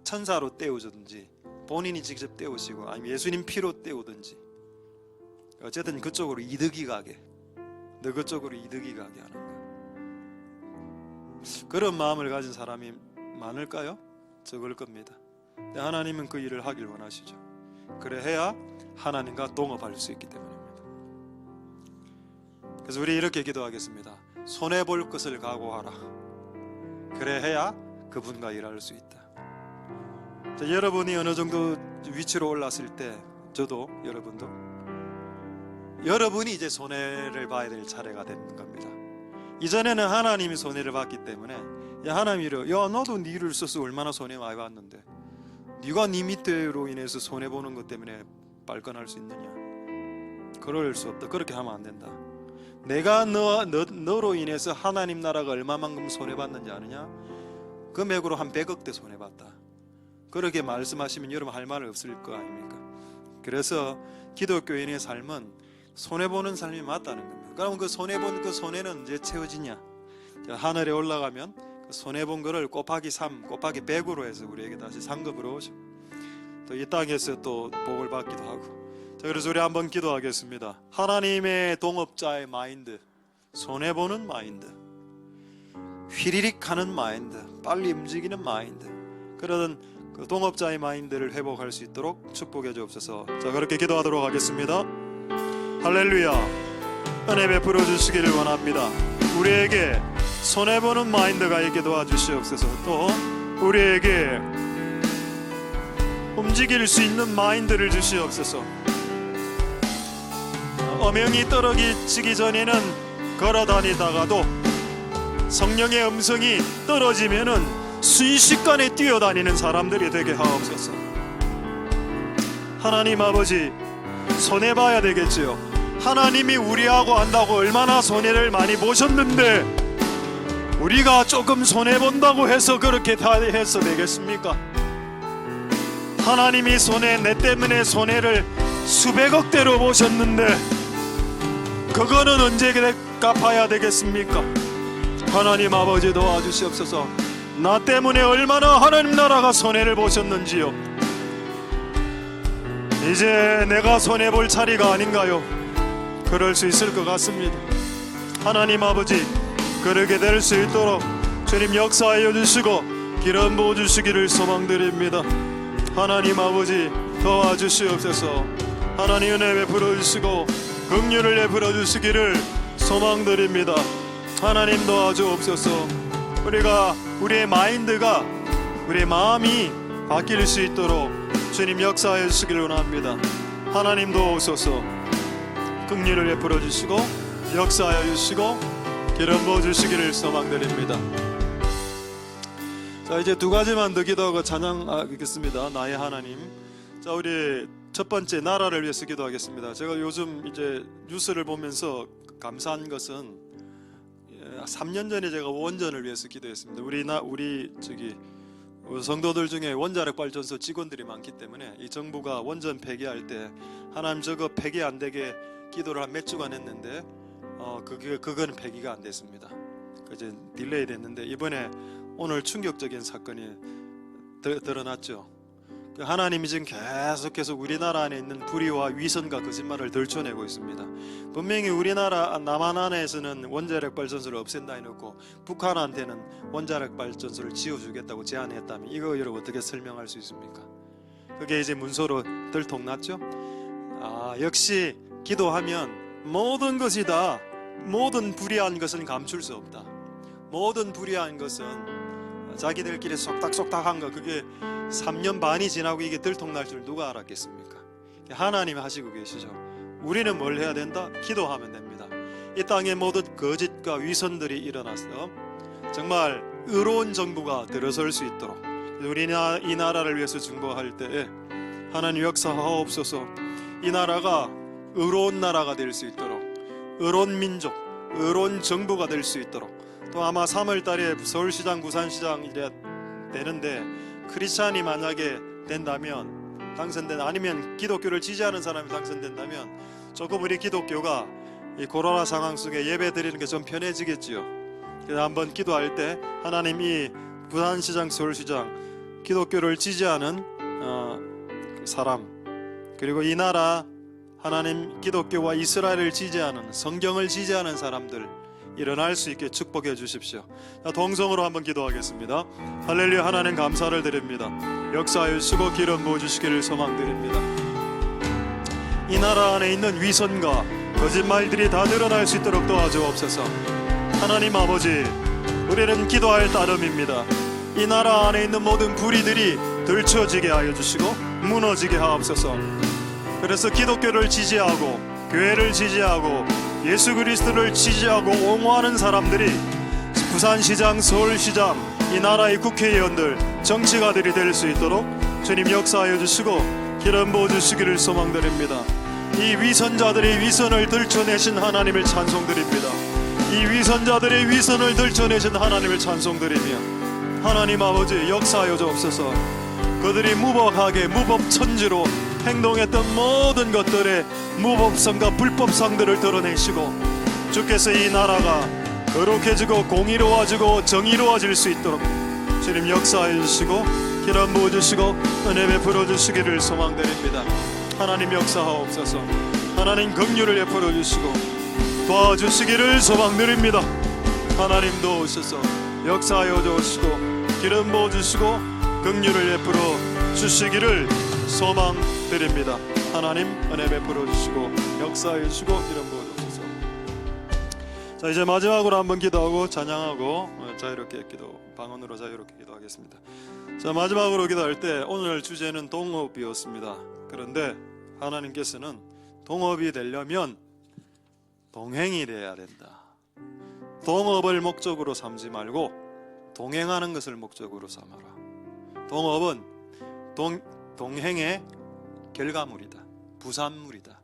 천사로 떼우든지 본인이 직접 떼우시고 아니면 예수님 피로 떼우든지, 어쨌든 그쪽으로 이득이 가게, 너 그쪽으로 이득이 가게 하는 거예요. 그런 마음을 가진 사람이 많을까요? 적을 겁니다. 근데 하나님은 그 일을 하길 원하시죠. 그래 해야 하나님과 동업할 수 있기 때문입니다. 그래서 우리 이렇게 기도하겠습니다. 손해볼 것을 각오하라. 그래 해야 그분과 일할 수 있다. 자, 여러분이 어느 정도 위치로 올랐을 때, 저도 여러분이 이제 손해를 봐야 될 차례가 되는 겁니다. 이전에는 하나님이 손해를 봤기 때문에, 야 하나님이 야 너도 네 일을 써서 얼마나 손해 많이 봤는데 네가 네 밑에로 인해서 손해 보는 것 때문에 발끈할 수 있느냐? 그럴 수 없다. 그렇게 하면 안 된다. 내가 너로 인해서 하나님 나라가 얼마만큼 손해 봤는지 아느냐? 금액으로 한 100억대 손해 봤다. 그렇게 말씀하시면 여러분 할 말 없을 거 아닙니까? 그래서 기독교인의 삶은 손해보는 삶이 맞다는 겁니다. 그럼 그 손해본 그 손해는 언제 채워지냐? 하늘에 올라가면 그 손해본 거를 곱하기 3, 곱하기 100으로 해서 우리에게 다시 상급으로 오죠. 또 이 땅에서 또 복을 받기도 하고. 자, 그래서 우리 한번 기도하겠습니다. 하나님의 동업자의 마인드, 손해보는 마인드, 휘리릭 하는 마인드, 빨리 움직이는 마인드, 그러던 그 동업자의 마인드를 회복할 수 있도록 축복해 주옵소서. 자, 그렇게 기도하도록 하겠습니다. 할렐루야. 은혜 베풀어 주시기를 원합니다. 우리에게 손해보는 마인드가 있게 도와주시옵소서. 또 우리에게 움직일 수 있는 마인드를 주시옵소서. 어명이 떨어지기 전에는 걸어다니다가도 성령의 음성이 떨어지면은 순식간에 뛰어다니는 사람들이 되게 하옵소서. 하나님 아버지, 손해봐야 되겠지요. 하나님이 우리하고 한다고 얼마나 손해를 많이 보셨는데 우리가 조금 손해본다고 해서 그렇게 다 해서 되겠습니까? 하나님이 내 때문에 손해를 수백억대로 보셨는데 그거는 언제 갚아야 되겠습니까? 하나님 아버지 도와주시옵소서. 나 때문에 얼마나 하나님 나라가 손해를 보셨는지요. 이제 내가 손해볼 차례가 아닌가요? 그럴 수 있을 것 같습니다. 하나님 아버지, 그러게 될 수 있도록 주님 역사하여 주시고 기름 부어 주시기를 소망드립니다. 하나님 아버지 도와주시옵소서. 하나님 은혜 베풀어 주시고 긍휼을 베풀어 주시기를 소망드립니다. 하나님 도와주옵소서. 우리의 마인드가, 우리의 마음이 바뀔 수 있도록 주님 역사하여 주시기를 원합니다. 하나님 도우소서. 긍휼을 베풀어 주시고 역사하여 주시고 기름 부어 주시기를 소망드립니다. 자, 이제 두 가지만 더 기도하고 찬양하겠습니다. 나의 하나님. 자, 우리 첫 번째 나라를 위해서 기도하겠습니다. 제가 요즘 이제 뉴스를 보면서 감사한 것은 3년 전에 제가 원전을 위해서 기도했습니다. 우리 성도들 중에 원자력 발전소 직원들이 많기 때문에 이 정부가 원전 폐기할 때 하나님 저거 폐기 안 되게 기도를 한 몇 주간 했는데 그거는 폐기가 안 됐습니다. 이제 딜레이 됐는데 이번에 오늘 충격적인 사건이 드러났죠. 하나님이 지금 계속 우리나라 안에 있는 불의와 위선과 거짓말을 덜쳐내고 있습니다. 분명히 우리나라 남한 안에서는 원자력 발전소를 없앤다 해놓고 북한한테는 원자력 발전소를 지어주겠다고 제안했다면 이거 여러분 어떻게 설명할 수 있습니까? 그게 이제 문서로 들통났죠. 역시 기도하면 모든 것이 다, 모든 불의한 것은 감출 수 없다. 모든 불의한 것은 자기들끼리 속닥속닥한 거, 그게 3년 반이 지나고 이게 들통날 줄 누가 알았겠습니까? 하나님이 하시고 계시죠. 우리는 뭘 해야 된다? 기도하면 됩니다. 이 땅의 모든 거짓과 위선들이 일어나서 정말 의로운 정부가 들어설 수 있도록 우리 이 나라를 위해서 중보할 때에 하나님 역사하옵소서. 이 나라가 의로운 나라가 될 수 있도록, 의로운 민족, 의로운 정부가 될 수 있도록, 또 아마 3월 달에 서울시장, 부산시장 이래 되는데 크리스찬이 만약에 된다면 아니면 기독교를 지지하는 사람이 당선된다면 조금 우리 기독교가 이 코로나 상황 속에 예배 드리는 게 좀 편해지겠지요. 그래서 한번 기도할 때 하나님 이 부산시장, 서울시장 기독교를 지지하는 사람, 그리고 이 나라 하나님 기독교와 이스라엘을 지지하는, 성경을 지지하는 사람들 일어날 수 있게 축복해 주십시오. 자, 동성으로 한번 기도하겠습니다. 할렐루야. 하나님 감사를 드립니다. 역사하여 주시고 기름 부어 주시기를 소망드립니다. 이 나라 안에 있는 위선과 거짓말들이 다 드러날 수 있도록 도와주옵소서. 하나님 아버지, 우리는 기도할 따름입니다. 이 나라 안에 있는 모든 불의들이 들춰지게 하여 주시고 무너지게 하옵소서. 그래서 기독교를 지지하고 교회를 지지하고 예수 그리스도를 지지하고 옹호하는 사람들이 부산시장, 서울시장, 이 나라의 국회의원들, 정치가들이 될 수 있도록 주님 역사하여 주시고 기름 부어 주시기를 소망드립니다. 이 위선자들의 위선을 들춰내신 하나님을 찬송드립니다. 이 위선자들의 위선을 들춰내신 하나님을 찬송드리며 하나님 아버지 역사하여 주옵소서. 그들이 무법하게 무법천지로 행동했던 모든 것들의 무법성과 불법성들을 드러내시고 주께서 이 나라가 거룩해지고 공의로워지고 정의로워질 수 있도록 주님 역사해 주시고 기름 부어 주시고 은혜 베풀어 주시기를 소망드립니다. 하나님 역사하옵소서. 하나님 긍휼을 베풀어 주시고 도와주시기를 소망드립니다. 하나님 도우셔서 역사하여 주시고 기름 부어 주시고 긍휼을 베풀어 주시기를 소망드립니다. 하나님 은혜 베풀어 주시고 역사해 주시고 이런 부어주소서. 자, 이제 마지막으로 한번 기도하고 찬양하고 자유롭게 방언으로 자유롭게 기도하겠습니다. 자, 마지막으로 기도할 때 오늘 주제는 동업이었습니다. 그런데 하나님께서는 동업이 되려면 동행이 돼야 된다. 동업을 목적으로 삼지 말고 동행하는 것을 목적으로 삼아라. 동업은 동행의 결과물이다. 부산물이다.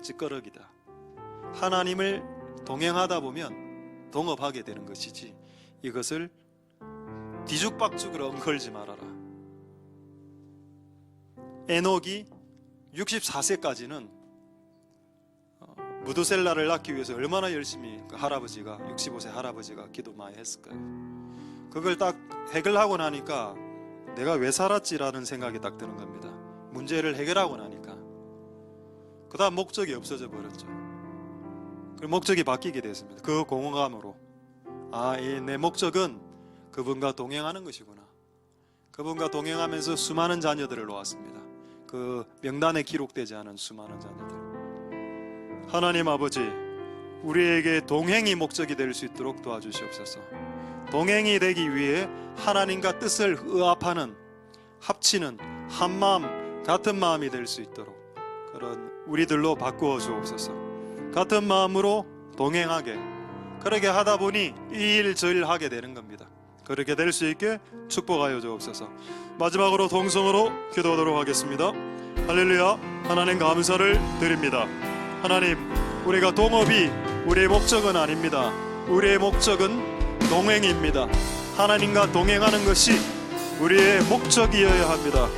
찌꺼러기다. 하나님을 동행하다 보면 동업하게 되는 것이지 이것을 뒤죽박죽으로 엉걸지 말아라. 에녹이 64세까지는 무두셀라를 낳기 위해서 얼마나 열심히 그 할아버지가 65세 할아버지가 기도 많이 했을까요? 그걸 딱 해결하고 나니까 내가 왜 살았지라는 생각이 딱 드는 겁니다. 문제를 해결하고 나니까 그 다음 목적이 없어져 버렸죠. 그 목적이 바뀌게 됐습니다. 그 공허감으로 내 목적은 그분과 동행하는 것이구나. 그분과 동행하면서 수많은 자녀들을 놓았습니다. 그 명단에 기록되지 않은 수많은 자녀들. 하나님 아버지, 우리에게 동행이 목적이 될 수 있도록 도와주시옵소서. 동행이 되기 위해 하나님과 뜻을 의합하는, 합치는 한마음 같은 마음이 될 수 있도록 그런 우리들로 바꾸어 주옵소서. 같은 마음으로 동행하게, 그렇게 하다 보니 이 일 저 일 하게 되는 겁니다. 그렇게 될 수 있게 축복하여 주옵소서. 마지막으로 동성으로 기도하도록 하겠습니다. 할렐루야. 하나님 감사를 드립니다. 하나님, 우리가 동업이 우리의 목적은 아닙니다. 우리의 목적은 동행입니다. 하나님과 동행하는 것이 우리의 목적이어야 합니다.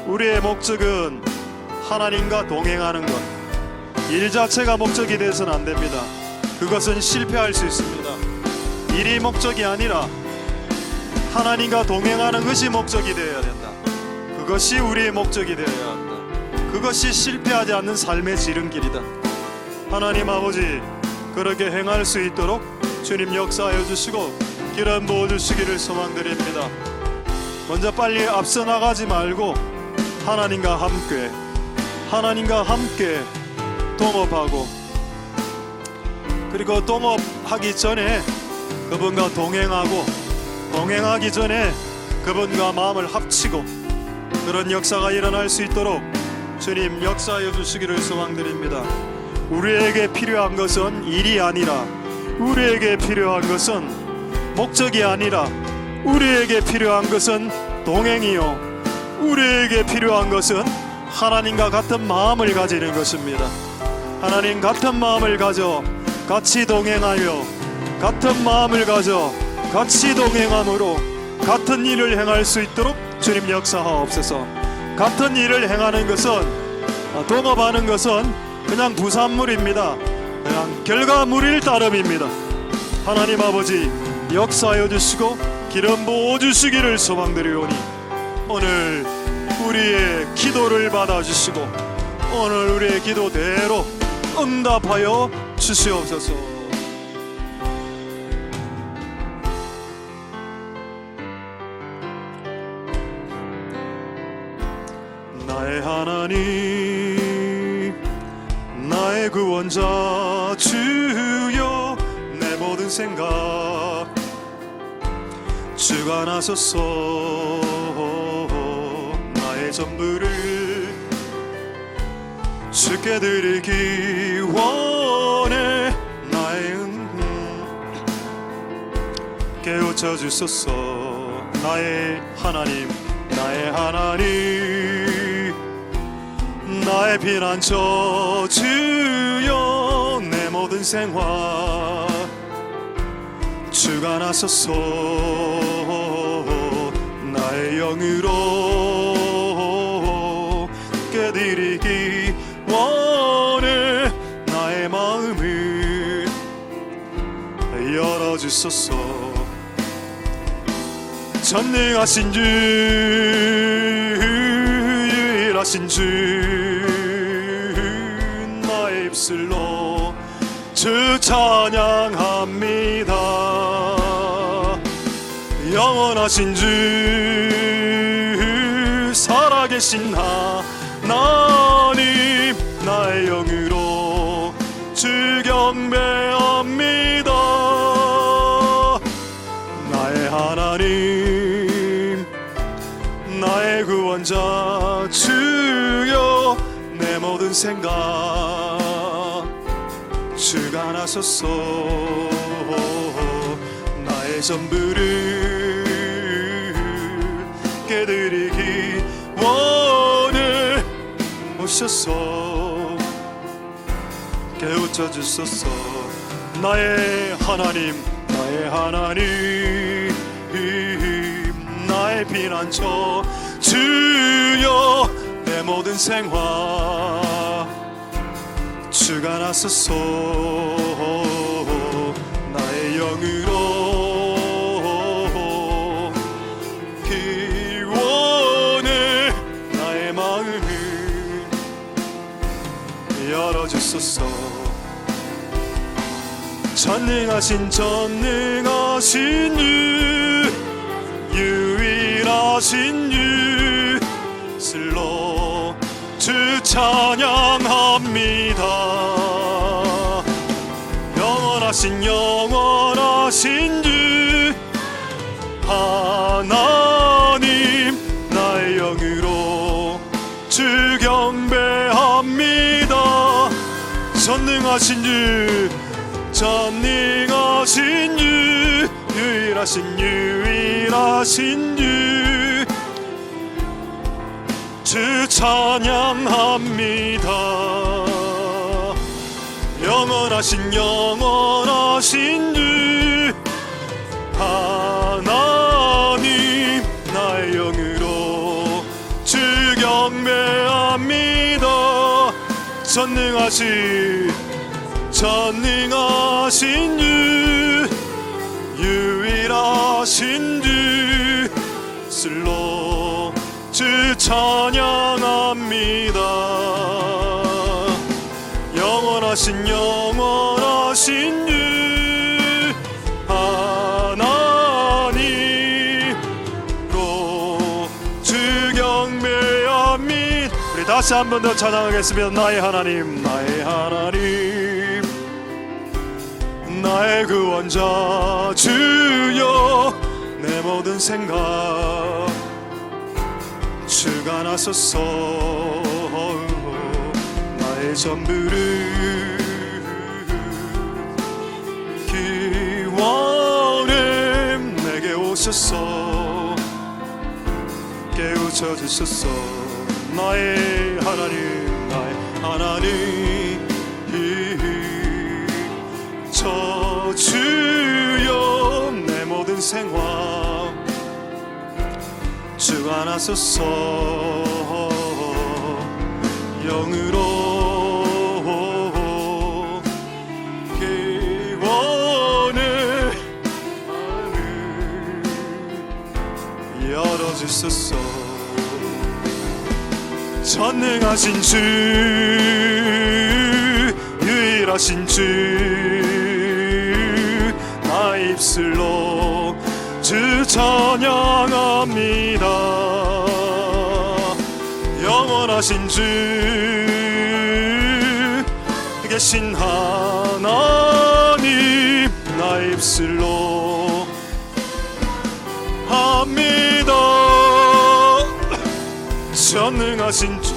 우리의 목적은 하나님과 동행하는 것. 일 자체가 목적이 되어서는 안 됩니다. 그것은 실패할 수 있습니다. 일이 목적이 아니라 하나님과 동행하는 것이 목적이 되어야 된다. 그것이 우리의 목적이 되어야 한다. 그것이 실패하지 않는 삶의 지름길이다. 하나님 아버지, 그렇게 행할 수 있도록 주님 역사하여 주시고 기름 부어 주시기를 소망드립니다. 먼저 빨리 앞서 나가지 말고 하나님과 함께 동업하고, 그리고 동업하기 전에 그분과 동행하기 전에 그분과 마음을 합치고 그런 역사가 일어날 수 있도록 주님 역사하여 주시기를 소망드립니다. 우리에게 필요한 것은 일이 아니라, 우리에게 필요한 것은 목적이 아니라, 우리에게 필요한 것은 동행이요, 우리에게 필요한 것은 하나님과 같은 마음을 가지는 것입니다. 하나님 같은 마음을 가져 같이 동행하여, 같은 마음을 가져 같이 동행함으로 같은 일을 행할 수 있도록 주님 역사하옵소서. 같은 일을 행하는 것은, 동업하는 것은 그냥 부산물입니다. 그냥 결과물일 따름입니다. 하나님 아버지, 역사하여 주시고 기름 부어 주시기를 소망드리오니 오늘 우리의 기도를 받아주시고 오늘 우리의 기도대로 응답하여 주시옵소서. 나의 하나님, 나의 구원자 주여, 내 모든 생각 주가 나소서. 나의 전부를 주께 드리기 원해. 나의 깨우쳐 주소서. 나의 하나님, 나의 하나님, 나의 피난처 주여, 내 모든 생활 주가 나소서. 나의 영으로 깨드리기 원해. 나의 마음을 열어주소서. 전능하신 주, 유일하신 주, 나의 입술로 주 찬양합니다. 영원하신 주, 살아계신 하나님 나의 영으로 주 경배합니다. 나의 하나님 나의 구원자 주여 내 모든 생각 주가 나소서. 나의 전부를 깨드리기 원해 오셔서 깨우쳐 주소서. 나의 하나님 나의 피난처 주여 내 모든 생활 주가 나소서. 나의 영으로 기원해 나의 마음을 열어주소서. 전능하신 유일하신 슬로 주 찬양합니다. 영원하신 주 하나님 나의 영으로 주 경배합니다. 전능하신 유일하신 주 찬양합니다. 영원하신 주 하나님 나의 영으로 주 경배합니다. 전능하신 유일하신 슬로 주 찬양합니다. 영원하신 주 하나님으로 주 경배합니다. 우리 다시 한 번 더 찬양하겠습니다. 나의 하나님 나의 구원자 주여 내 모든 생각 주가 나소서. 나의 전부를 기원해 내게 오셔서 깨우쳐 주소서. 나의 하나님 저 주여 내 모든 생활 주가 나소서. 영으로 기원해 마음을 열어주소서. 전능하신 주 유일하신 주 나의 입술로 주 찬양합니다. 영원하신 주 계신 하나님 나의 입술로 합니다. 전능하신 주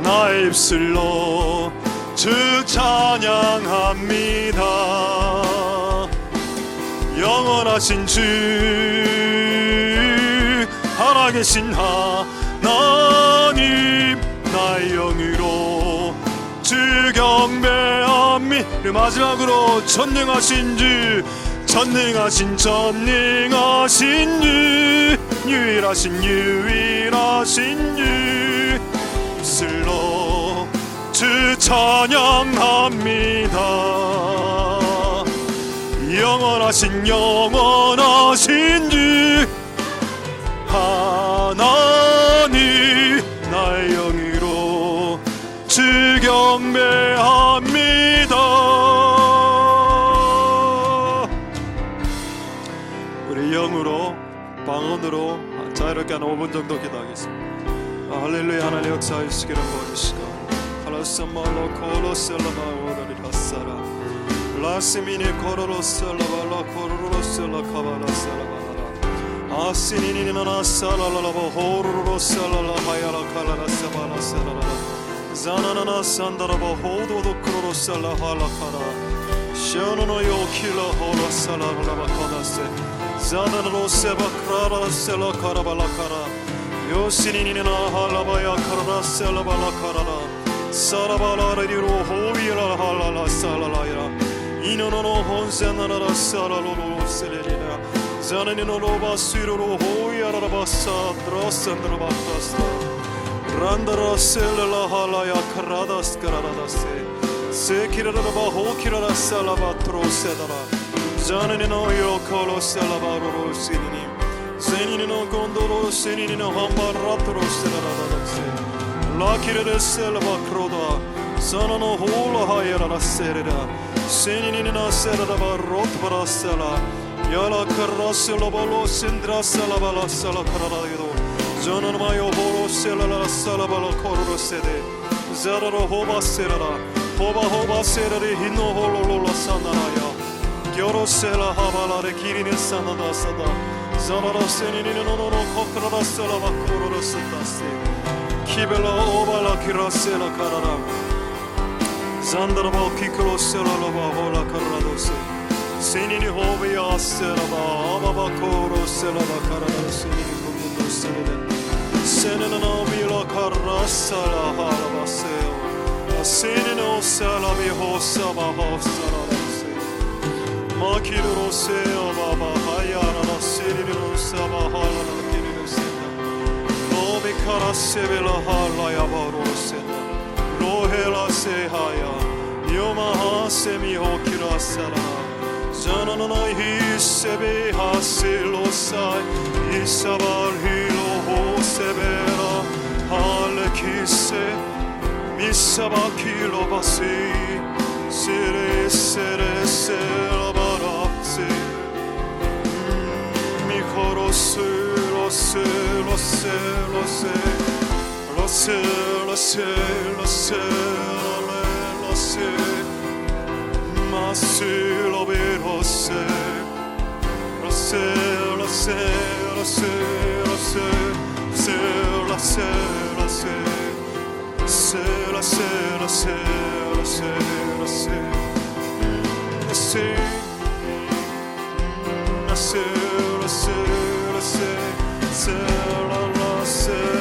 나의 입술로 주 찬양합니다. 영원하신 주 살아계신 하나님 나의 영으로 주 경배합니다. 마지막으로 전능하신 주 유일하신 주 입술로 주 찬양합니다. 영원하신 주 하나님 나의 영으로 주 경배합니다. 우리 영으로 방언으로 자유롭게 한 5분 정도 기도하겠습니다. 할렐루야. 하나님 역사해 주시기를 원하시고 할라사말로 코로셀라마 오라리라사라 라스미니 코로로셀라발라 코로로셀라 카발라셀라발라 아시니니나 살라라바 호로로셀라라 하야라 칼라라사발라셀라라 자나나나 산다라바 호도도 크로로셀라 할라카라 셔노노 요킬라 호로셀라라바 카다세 자나나로 세바크라라셀라 카라발라카라 요시니니나 할라바야 카라라셀라발라카라라 사라발라리로 호위라 할라라 살라라이라 이노노노 혼세나라라 살라로로 셀레리나 자나니노로바 스위로로 호위라라바사 드라산드라바카스타 란다라 셀라 할라야 카라다스 카라다세 세키라라바 호키라라 살라바트로세다라 자나니노 요콜로 살라바로로 시니니 세니니노 곤도로 세니니노 함바라트로세라라다세 라키레레 셀라바 크로다 사나노 홀라 하이라라 세레라 세니니나 세라바 로트바라 셀라 야라 카라셀라발로 신드라 셀라발라 셀라 카라라이도 저는마요 호로 셀라라 셀라발라 코로로 세데 자라로 호바 세라라 호바 세라리 히노 홀로로라 사나라야 겨로 셀라 하발라레 기리네 사나다 사다 자라라 세니니노 노노 코크라라 셀라바 코로로 세다세 키벨라 오발라 키라셀라 카라라 잔다라바 키클로셀라라바 홀라 카라라도세 세니니 호비야 셀라바 아바바 코로셀라바 카라라 세니니 콤문도셀레 세네나 비라 카라살라 하라바세요 세니노 셀라비 호사바 호사라라세 마키로세요 바바 하야라라 세니노 사바 할라라 Mikara sevela halaya baroseta lohela sehaya yomaha semi hokira sara janana hisebe hasilosai isabar hilo hosebera halekise misabakilo basi sere sera barapse mikorosu lo sé, ma si lo vedo sé, lo sé, say